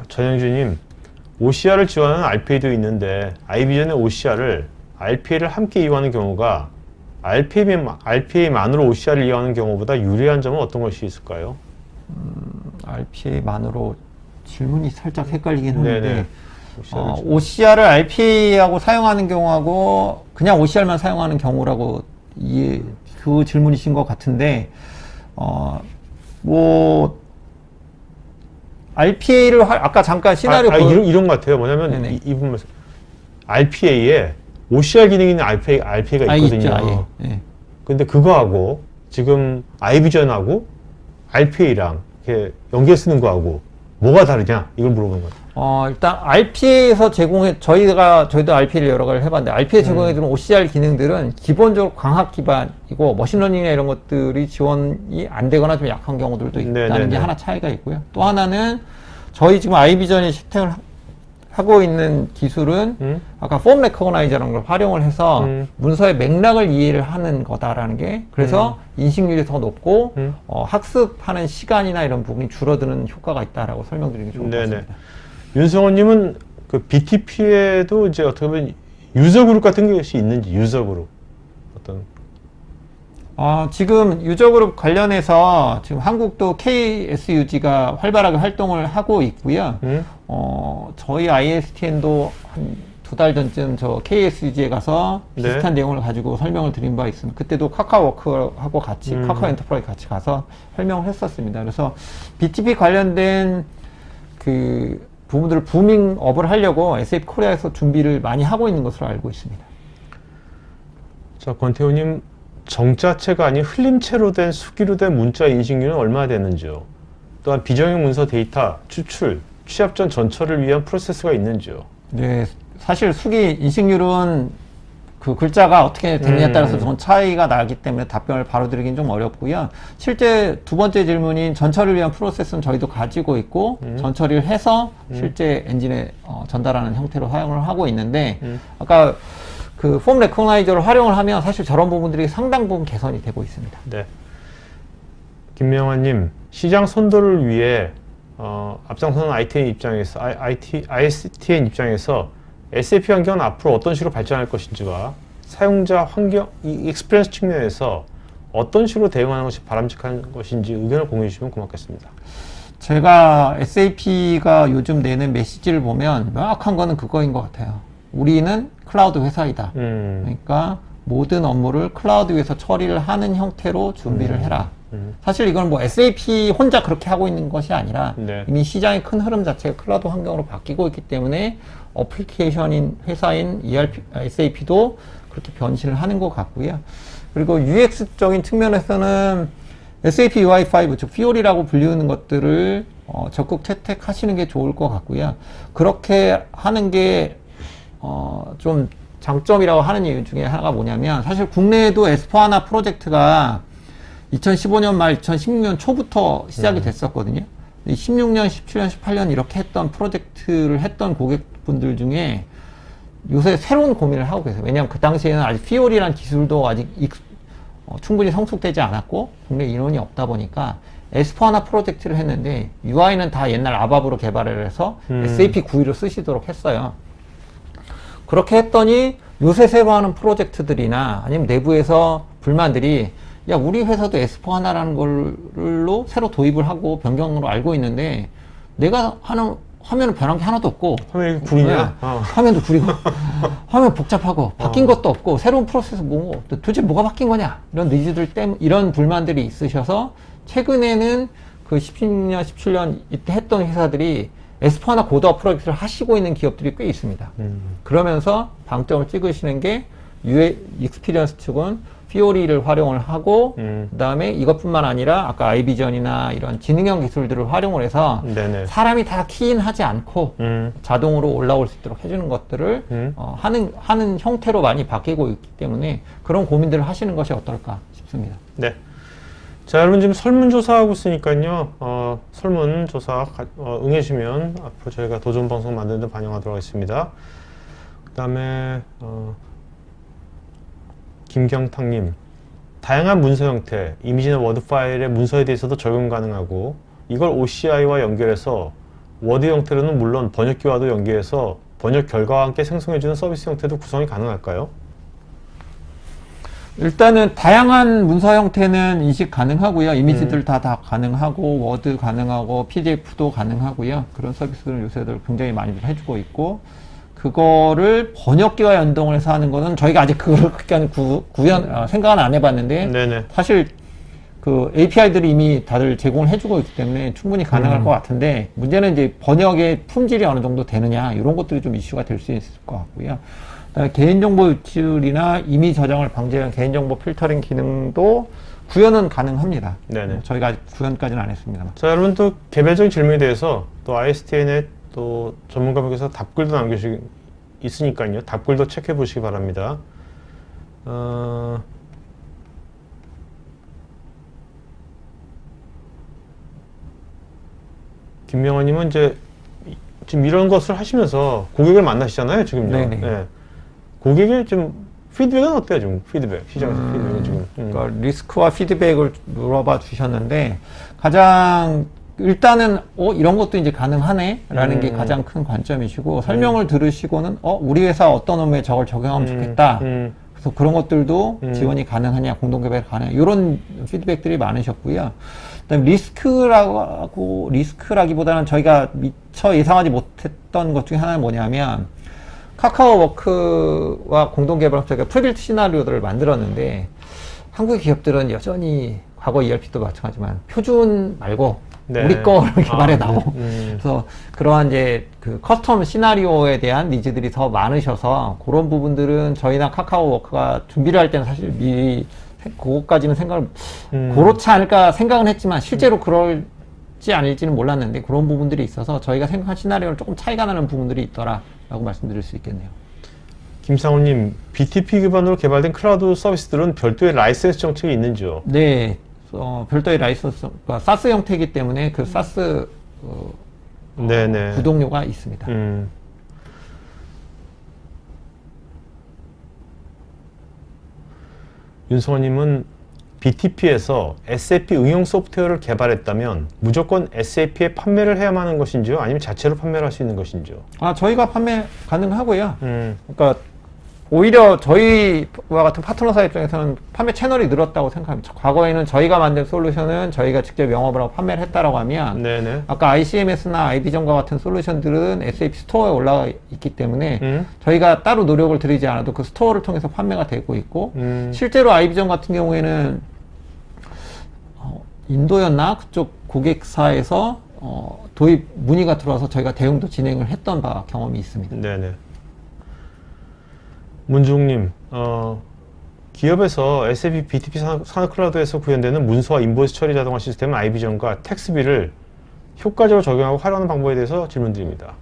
전영주님, OCR을 지원하는 RPA도 있는데 아이비전의 OCR을 RPA를 함께 이용하는 경우가 RPA만으로 OCR을 이용하는 경우보다 유리한 점은 어떤 것이 있을까요? RPA만으로 질문이 살짝 헷갈리긴 하는데 OCR을 OCR을 RPA하고 사용하는 경우하고 그냥 OCR만 사용하는 경우라고 그 질문이신 것 같은데 RPA를 아까 잠깐 시나리오 이런 것 같아요. 뭐냐면 이 부분 RPA에 OCR 기능이 있는 RPA가 있거든요. 있죠, 네. 근데 그거하고 지금 아이비전하고 RPA랑 이렇게 연계 쓰는 거하고 뭐가 다르냐? 이걸 물어보는 거예요. 일단 RPA에서 저희도 RPA를 여러 가지 해봤는데, RPA 제공해주는 OCR 기능들은 기본적으로 광학 기반이고, 머신러닝이나 이런 것들이 지원이 안 되거나 좀 약한 경우들도 있다는 게 하나 차이가 있고요. 또 하나는, 저희 지금 아이비전이 채택을 하고 있는 기술은, 아까 폼 레코그나이저라는 걸 활용을 해서, 문서의 맥락을 이해를 하는 거다라는 게, 그래서 인식률이 더 높고, 학습하는 시간이나 이런 부분이 줄어드는 효과가 있다라고 설명드리는 게 좋을 것 같습니다. 윤성호님은 그 BTP에도 이제 어떻게 보면 유저 그룹 같은 것이 있는지, 유저 그룹 어떤 지금 유저 그룹 관련해서 지금 한국도 KSUG가 활발하게 활동을 하고 있고요. 저희 ISTN도 한 2달 전쯤 저 KSUG에 가서 비슷한 내용을 가지고 설명을 드린 바 있습니다. 그때도 카카오워크하고 같이, 카카오 엔터프라이즈 같이 가서 설명을 했었습니다. 그래서 BTP 관련된 그 부분들을 부밍업을 하려고 SAP 코리아에서 준비를 많이 하고 있는 것으로 알고 있습니다. 자, 권태호님, 정자체가 아닌 흘림체로 된 수기로 된 문자 인식률은 얼마나 되는지요? 또한 비정형 문서 데이터 추출, 취합 전 전처를 위한 프로세스가 있는지요? 네, 사실 수기 인식률은 그 글자가 어떻게 되느냐에 따라서 좀 차이가 나기 때문에 답변을 바로 드리긴 좀 어렵고요. 실제 두 번째 질문인 전처를 위한 프로세스는 저희도 가지고 있고, 전처리를 해서 실제 엔진에 전달하는 형태로 사용을 하고 있는데, 아까 그 폼 레코그나이저를 활용을 하면 사실 저런 부분들이 상당 부분 개선이 되고 있습니다. 네. 김명환님, 시장 선도를 위해 앞장서는 ISTN 입장에서 SAP 환경은 앞으로 어떤 식으로 발전할 것인지와 사용자 환경, 익스피리언스 측면에서 어떤 식으로 대응하는 것이 바람직한 것인지 의견을 공유해 주시면 고맙겠습니다. 제가 SAP가 요즘 내는 메시지를 보면 명확한 거는 그거인 것 같아요. 우리는 클라우드 회사이다. 그러니까 모든 업무를 클라우드 위에서 처리를 하는 형태로 준비를 해라. 사실 이건 뭐 SAP 혼자 그렇게 하고 있는 것이 아니라 이미 시장의 큰 흐름 자체가 클라우드 환경으로 바뀌고 있기 때문에 어플리케이션인 회사인 SAP도 그렇게 변신을 하는 것 같고요. 그리고 UX적인 측면에서는 SAP UI5, 즉 Fiori라고 불리는 것들을 적극 채택하시는 게 좋을 것 같고요. 그렇게 하는 게 좀 장점이라고 하는 이유 중에 하나가 뭐냐면, 사실 국내에도 S4HANA 프로젝트가 2015년 말 2016년 초부터 시작이 됐었거든요. 16년, 17년, 18년 이렇게 했던 프로젝트를 했던 고객분들 중에 요새 새로운 고민을 하고 계세요. 왜냐하면 그 당시에는 아직 피오리라는 기술도 아직 충분히 성숙되지 않았고 국내 인원이 없다 보니까 S4HANA 프로젝트를 했는데 UI는 다 옛날 아밥으로 개발을 해서 SAP 9.1로 쓰시도록 했어요. 그렇게 했더니 요새 새로 하는 프로젝트들이나 아니면 내부에서 불만들이, 야, 우리 회사도 S4HANA라는 걸로 새로 도입을 하고 변경으로 알고 있는데 내가 하는 화면은 변한 게 하나도 없고, 화면이 구리냐? 화면도 구리고 화면 복잡하고 바뀐 것도 없고 새로운 프로세스 뭐 도대체 뭐가 바뀐 거냐, 이런 니즈들 때문에 이런 불만들이 있으셔서 최근에는 그 16년 17년 이때 했던 회사들이 S4HANA 고도화 프로젝트를 하시고 있는 기업들이 꽤 있습니다. 그러면서 방점을 찍으시는 게 익스피리언스 측은 피오리를 활용을 하고, 그 다음에 이것뿐만 아니라 아까 아이비전이나 이런 지능형 기술들을 활용을 해서 사람이 다 키인하지 않고 자동으로 올라올 수 있도록 해주는 것들을 하는 형태로 많이 바뀌고 있기 때문에 그런 고민들을 하시는 것이 어떨까 싶습니다. 네. 자, 여러분 지금 설문조사하고 있으니까요. 설문조사 응해주시면 앞으로 저희가 도전방송 만드는 데 반영하도록 하겠습니다. 그 다음에 김경탁님, 다양한 문서 형태, 이미지나 워드 파일의 문서에 대해서도 적용 가능하고 이걸 OCI와 연결해서 워드 형태로는 물론 번역기와도 연계해서 번역 결과와 함께 생성해주는 서비스 형태도 구성이 가능할까요? 일단은 다양한 문서 형태는 인식 가능하고요. 이미지들 다 가능하고, 워드 가능하고, PDF도 가능하고요. 그런 서비스들은 요새들 굉장히 많이 해주고 있고, 그거를 번역기와 연동을 해서 하는 거는 저희가 아직 그렇게 생각은 안 해봤는데, 사실 그 API들이 이미 다들 제공을 해주고 있기 때문에 충분히 가능할 것 같은데, 문제는 이제 번역의 품질이 어느 정도 되느냐, 이런 것들이 좀 이슈가 될 수 있을 것 같고요. 개인정보 유출이나 이미 저장을 방지하는 개인정보 필터링 기능도 구현은 가능합니다. 저희가 아직 구현까지는 안 했습니다만. 자, 여러분 또 개별적인 질문에 대해서 또 ISTN에 또 또 전문가분께서 답글도 남겨주시 있으니까요. 답글도 체크해 보시기 바랍니다. 김명환님은 이제 지금 이런 것을 하시면서 고객을 만나시잖아요, 지금요. 네네. 예. 고객의 좀 피드백은 어때요, 지금? 피드백, 시장에서 피드백은 지금. 그러니까 리스크와 피드백을 물어봐 주셨는데 가장 일단은 이런 것도 이제 가능하네라는 게 가장 큰 관점이시고 설명을 들으시고는 우리 회사 어떤 업무에 저걸 적용하면 좋겠다. 그래서 그런 것들도 지원이 가능하냐, 공동개발 가능하냐 이런 피드백들이 많으셨고요. 그다음 리스크라기보다는 저희가 미처 예상하지 못했던 것 중에 하나는 뭐냐면 카카오워크와 공동개발해서 저희가 프리빌트 시나리오들을 만들었는데 한국의 기업들은 여전히 과거 ERP도 마찬가지지만 표준 말고 네. 우리 거를 개발해 나오. 그래서 그러한 이제 그 커스텀 시나리오에 대한 니즈들이 더 많으셔서 그런 부분들은 저희나 카카오워크가 준비를 할 때는 사실 미리 그것까지는 생각을 그렇지 않을까 생각은 했지만 실제로 그럴지 아닐지는 몰랐는데 그런 부분들이 있어서 저희가 생각한 시나리오는 조금 차이가 나는 부분들이 있더라라고 말씀드릴 수 있겠네요. 김상훈님, BTP 기반으로 개발된 클라우드 서비스들은 별도의 라이센스 정책이 있는지요? 네, 별도의 라이선스가 사스 형태이기 때문에 그 사스 네네. 구독료가 있습니다. 윤성원님은 BTP에서 SAP 응용 소프트웨어를 개발했다면 무조건 SAP에 판매를 해야만 하는 것인지요? 아니면 자체로 판매를 할 수 있는 것인지요? 저희가 판매 가능하고요. 그러니까 오히려 저희와 같은 파트너사 입장에서는 판매 채널이 늘었다고 생각합니다. 과거에는 저희가 만든 솔루션은 저희가 직접 영업을 하고 판매를 했다라고 하면 네네. 아까 ICMS나 IB전과 같은 솔루션들은 SAP 스토어에 올라가 있기 때문에 저희가 따로 노력을 들이지 않아도 그 스토어를 통해서 판매가 되고 있고 실제로 IB전 같은 경우에는 인도였나 그쪽 고객사에서 도입 문의가 들어와서 저희가 대응도 진행을 했던 바 경험이 있습니다. 네네. 문중님, 기업에서 SAP BTP 산업클라우드에서 구현되는 문서와 인보이스 처리 자동화 시스템 IB전과 텍스비를 효과적으로 적용하고 활용하는 방법에 대해서 질문드립니다.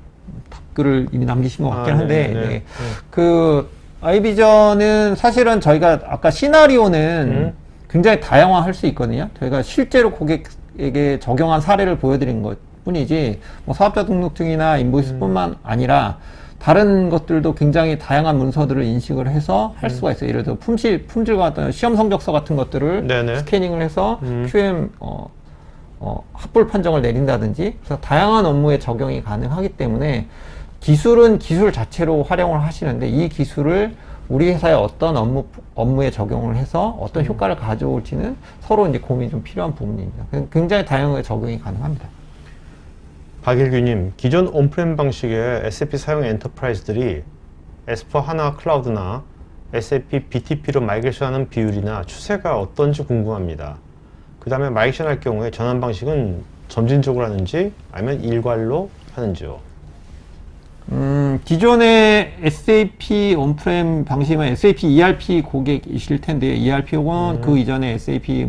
답글을 이미 남기신 것 같긴 한데, 네네. 네. 그 IB전은 사실은 저희가 아까 시나리오는 굉장히 다양화할 수 있거든요. 저희가 실제로 고객에게 적용한 사례를 보여드린 것 뿐이지, 뭐 사업자 등록증이나 인보이스뿐만 아니라 다른 것들도 굉장히 다양한 문서들을 인식을 해서 할 수가 있어요. 예를 들어 품질과 어떤 시험 성적서 같은 것들을 네네. 스캐닝을 해서 QM 합불 판정을 내린다든지 그래서 다양한 업무에 적용이 가능하기 때문에 기술은 기술 자체로 활용을 하시는데 이 기술을 우리 회사의 어떤 업무에 적용을 해서 어떤 효과를 가져올지는 서로 이제 고민이 좀 필요한 부분입니다. 굉장히 다양하게 적용이 가능합니다. 박일규님, 기존 온프렘 방식의 SAP 사용 엔터프라이즈들이 S4 하나 클라우드나 SAP BTP로 마이그레이션하는 비율이나 추세가 어떤지 궁금합니다. 그 다음에 마이그레이션 할 경우에 전환 방식은 점진적으로 하는지 아니면 일괄로 하는지요? 기존의 SAP 온프렘 방식은 SAP ERP 고객이실 텐데요. ERP 혹은 그 이전에 SAP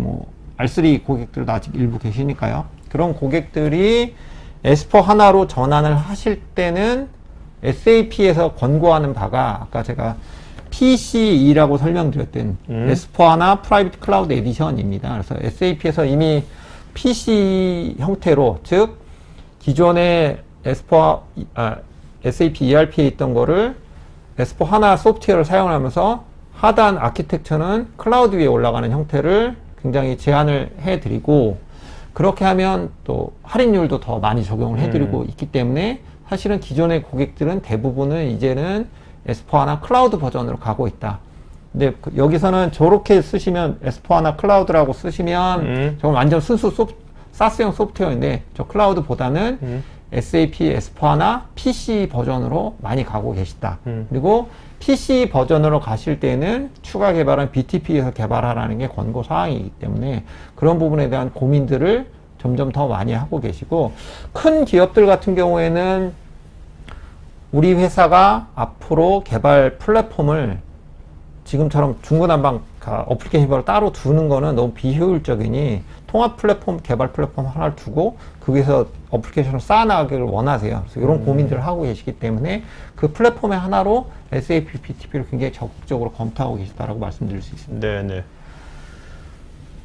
R3 고객들도 아직 일부 계시니까요. 그런 고객들이 S4 하나로 전환을 하실 때는 SAP에서 권고하는 바가 아까 제가 PCE라고 설명드렸던 S4 하나 프라이빗 클라우드 에디션입니다. 그래서 SAP에서 이미 PC 형태로 즉 기존의 SAP ERP에 있던 거를 S4 하나 소프트웨어를 사용하면서 하단 아키텍처는 클라우드 위에 올라가는 형태를 굉장히 제한을 해드리고 그렇게 하면 또 할인율도 더 많이 적용을 해드리고 있기 때문에 사실은 기존의 고객들은 대부분은 이제는 S4HANA 클라우드 버전으로 가고 있다. 근데 여기서는 저렇게 쓰시면 S4HANA 클라우드라고 쓰시면 저건 완전 순수 사스형 소프트웨어인데 저 클라우드보다는 SAP S4HANA PC 버전으로 많이 가고 계시다. 그리고 PC 버전으로 가실 때는 추가 개발은 BTP에서 개발하라는 게 권고 사항이기 때문에 그런 부분에 대한 고민들을 점점 더 많이 하고 계시고 큰 기업들 같은 경우에는 우리 회사가 앞으로 개발 플랫폼을 지금처럼 중구난방 어플리케이션 개발을 따로 두는 거는 너무 비효율적이니 통합 플랫폼, 개발 플랫폼 하나를 두고 거기서 어플리케이션을 쌓아나가기를 원하세요. 그래서 이런 고민들을 하고 계시기 때문에 그 플랫폼의 하나로 SAP BTP를 굉장히 적극적으로 검토하고 계시다라고 말씀드릴 수 있습니다. 네네.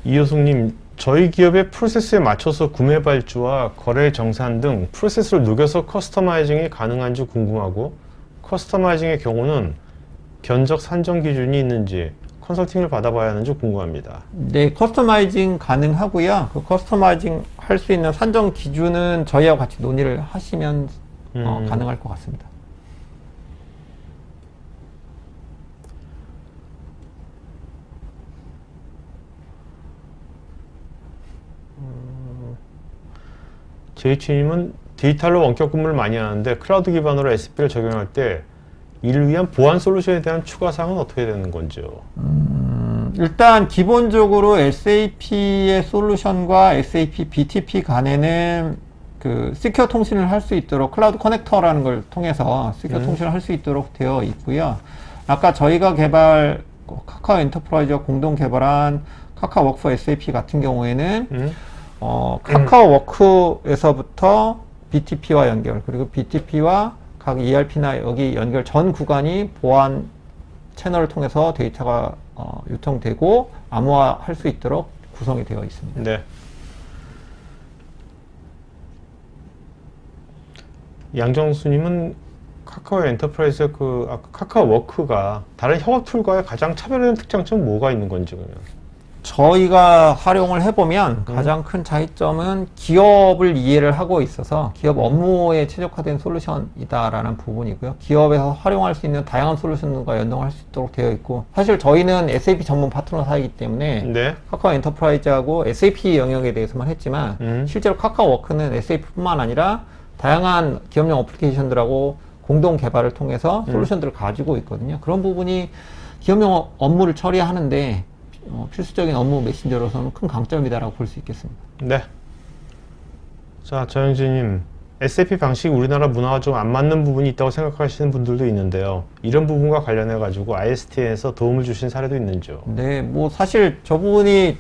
이효숙님, 저희 기업의 프로세스에 맞춰서 구매 발주와 거래 정산 등 프로세스를 녹여서 커스터마이징이 가능한지 궁금하고, 커스터마이징의 경우는 견적 산정 기준이 있는지 컨설팅을 받아봐야 하는지 궁금합니다. 네, 커스터마이징 가능하고요. 그 커스터마이징 할 수 있는 산정 기준은 저희하고 같이 논의를 하시면 가능할 것 같습니다. 제이치님은 디지털로 원격 근무를 많이 하는데 클라우드 기반으로 SAP를 적용할 때 이를 위한 보안 솔루션에 대한 추가 사항은 어떻게 되는 건지요? 일단 기본적으로 SAP의 솔루션과 SAP BTP 간에는 그 시큐어 통신을 할 수 있도록 클라우드 커넥터라는 걸 통해서 시큐어 통신을 할 수 있도록 되어 있고요. 아까 저희가 카카오 엔터프라이즈와 공동 개발한 카카오 워크 SAP 같은 경우에는 카카오 워크에서부터 BTP와 연결, 그리고 BTP와 각 ERP나 여기 연결 전 구간이 보안 채널을 통해서 데이터가 유통되고 암호화할 수 있도록 구성이 되어 있습니다. 네. 양정수님은 카카오 엔터프라이즈 카카오 워크가 다른 협업 툴과의 가장 차별화된 특장점은 뭐가 있는 건지 그러면? 저희가 활용을 해보면 가장 큰 차이점은 기업을 이해를 하고 있어서 기업 업무에 최적화된 솔루션이다라는 부분이고요. 기업에서 활용할 수 있는 다양한 솔루션과 연동할 수 있도록 되어 있고, 사실 저희는 SAP 전문 파트너사이기 때문에 네. 카카오 엔터프라이즈하고 SAP 영역에 대해서만 했지만 실제로 카카오 워크는 SAP뿐만 아니라 다양한 기업용 어플리케이션들하고 공동 개발을 통해서 솔루션들을 가지고 있거든요. 그런 부분이 기업용 업무를 처리하는데 필수적인 업무 메신저로서는 큰 강점이다라고 볼 수 있겠습니다. 네. 자, 정영진님, SAP 방식이 우리나라 문화와 좀 안 맞는 부분이 있다고 생각하시는 분들도 있는데요. 이런 부분과 관련해 가지고 IST에서 도움을 주신 사례도 있는지요? 네, 뭐 사실 저 부분이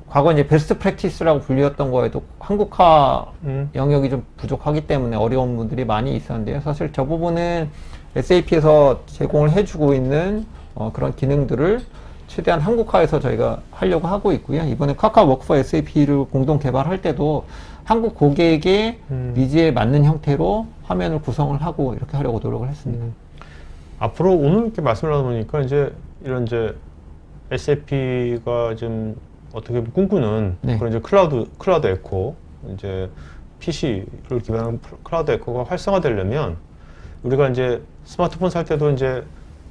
과거 이제 베스트 프랙티스라고 불리웠던 거에도 한국화 영역이 좀 부족하기 때문에 어려운 분들이 많이 있었는데요. 사실 저 부분은 SAP에서 제공을 해주고 있는 그런 기능들을 최대한 한국화해서 저희가 하려고 하고 있고요. 이번에 카카오 워크포 SAP를 공동 개발할 때도 한국 고객의 니즈에 맞는 형태로 화면을 구성을 하고 이렇게 하려고 노력을 했습니다. 앞으로 오늘 이렇게 말씀을 하다 보니까 이런 SAP가 좀 어떻게 보면 꿈꾸는 네. 그런 클라우드 에코, PC를 기반한 클라우드 에코가 활성화되려면 우리가 스마트폰 살 때도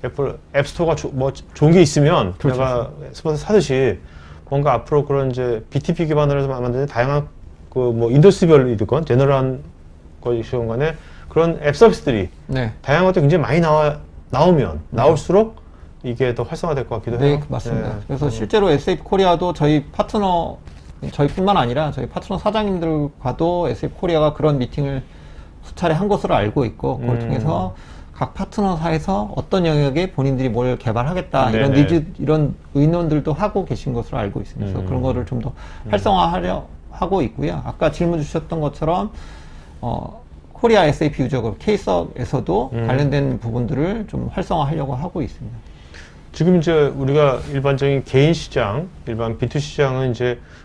애플 앱스토어가 좋은 게 있으면 그렇죠. 내가 스마트폰 사듯이 뭔가 앞으로 그런 BTP 기반으로 해서 만드는 다양한 인더스트리별이든 제너럴한 것이건 간에 그런 앱 서비스들이 네. 다양한 것들이 굉장히 많이 나오면 나올수록 이게 더 활성화될 것 같기도 해요. 네, 맞습니다. 네. 그래서 실제로 SAP 코리아도 저희뿐만 아니라 저희 파트너 사장님들과도 SAP 코리아가 그런 미팅을 수차례 한 것으로 알고 있고, 그걸 통해서 각 파트너사에서 어떤 영역에 본인들이 뭘 개발하겠다 이런 니즈, 이런 의논들도 하고 계신 것으로 알고 있습니다. 그래서 그런 거를 좀 더 활성화하려 하고 있고요. 아까 질문 주셨던 것처럼 코리아 SAP 유저그룹 K석에서도 관련된 부분들을 좀 활성화하려고 하고 있습니다. 지금 우리가 일반적인 개인 시장, 일반 B2 시장은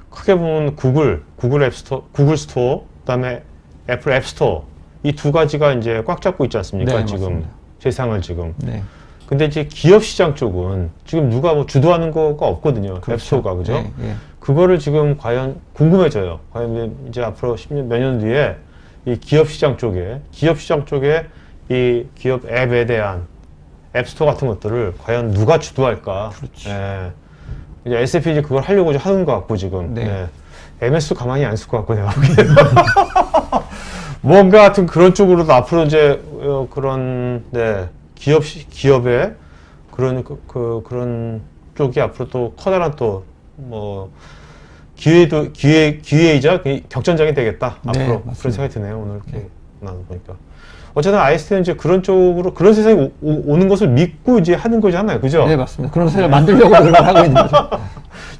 크게 보면 구글 스토어, 그다음에 애플 앱스토어 이 두 가지가 꽉 잡고 있지 않습니까? 네, 지금 맞습니다. 세상을 지금. 네. 근데 기업 시장 쪽은 지금 누가 주도하는 거가 없거든요. 그렇죠. 앱스토어가 그죠? 네, 네. 그거를 지금 과연 궁금해져요. 과연 앞으로 10년 몇 년 뒤에 이 기업 시장 쪽에 이 기업 앱에 대한 앱스토어 같은 것들을 과연 누가 주도할까? 그렇지. 예. 이제 SAP 그걸 하려고 하는 것 같고 지금. 네. 네. MS도 가만히 안 있을 것 같고 내가 보기에는. 뭔가 같은 그런 쪽으로도 앞으로 그런 기업의 그런 쪽이 앞으로 또 커다란 기회이자 격전장이 되겠다. 네, 앞으로 맞습니다. 그런 생각이 드네요. 오늘 이렇게 나눠보니까. 어쨌든 IST는 이제 그런 쪽으로 그런 세상이 오는 것을 믿고 이제 하는 거잖아요, 그죠? 네, 맞습니다. 그런 세상을 만들려고 노력을 하고 있는 거죠.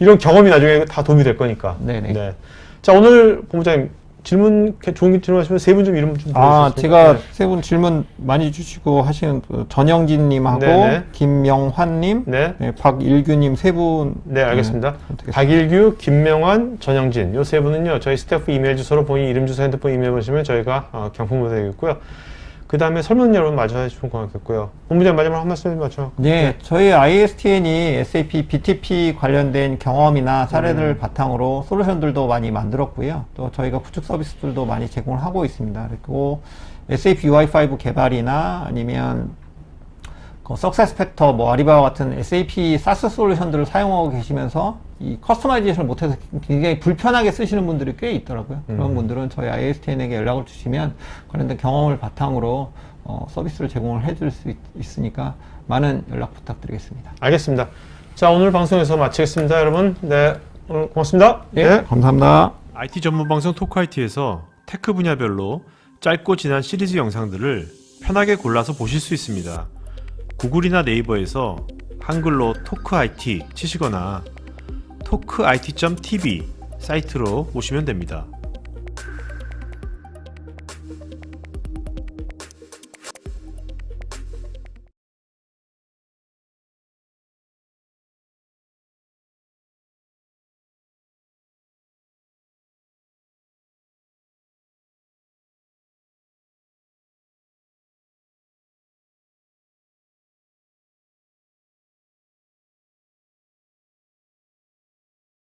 이런 경험이 나중에 다 도움이 될 거니까. 네네. 네. 자, 오늘 본부장님 질문 좋은 질문 하시면 세 분 좀 이름 좀 보여주세요. 제가 세 분 질문 많이 주시고 하시는 전영진님하고 네네. 김명환님, 네. 박일규님 세 분. 네, 알겠습니다. 선택했습니다. 박일규, 김명환, 전영진 요 세 분은요 저희 스태프 이메일 주소로 본인 이름 주소 핸드폰 이메일 보시면 저희가 경품 보내드리겠고요. 그 다음에 설문 여러분 마저 해주시면 고맙겠고요. 본부장 마지막 한 말씀 마쳐. 네, 저희 ISTN이 SAP BTP 관련된 경험이나 사례들을 바탕으로 솔루션들도 많이 만들었고요. 또 저희가 구축 서비스들도 많이 제공을 하고 있습니다. 그리고 SAP UI5 개발이나 아니면 석세스 팩터, 아리바바 같은 SAP SaaS 솔루션들을 사용하고 계시면서 이 커스터마이제이션을 못해서 굉장히 불편하게 쓰시는 분들이 꽤 있더라고요. 그런 분들은 저희 ISTN에게 연락을 주시면 관련된 경험을 바탕으로 서비스를 제공을 해줄 수 있으니까 많은 연락 부탁드리겠습니다. 알겠습니다. 자, 오늘 방송에서 마치겠습니다, 여러분. 네, 오늘 고맙습니다. 네, 감사합니다. IT 전문 방송 토크IT에서 테크 분야별로 짧고 진한 시리즈 영상들을 편하게 골라서 보실 수 있습니다. 구글이나 네이버에서 한글로 토크IT 치시거나 토크IT.tv 사이트로 오시면 됩니다.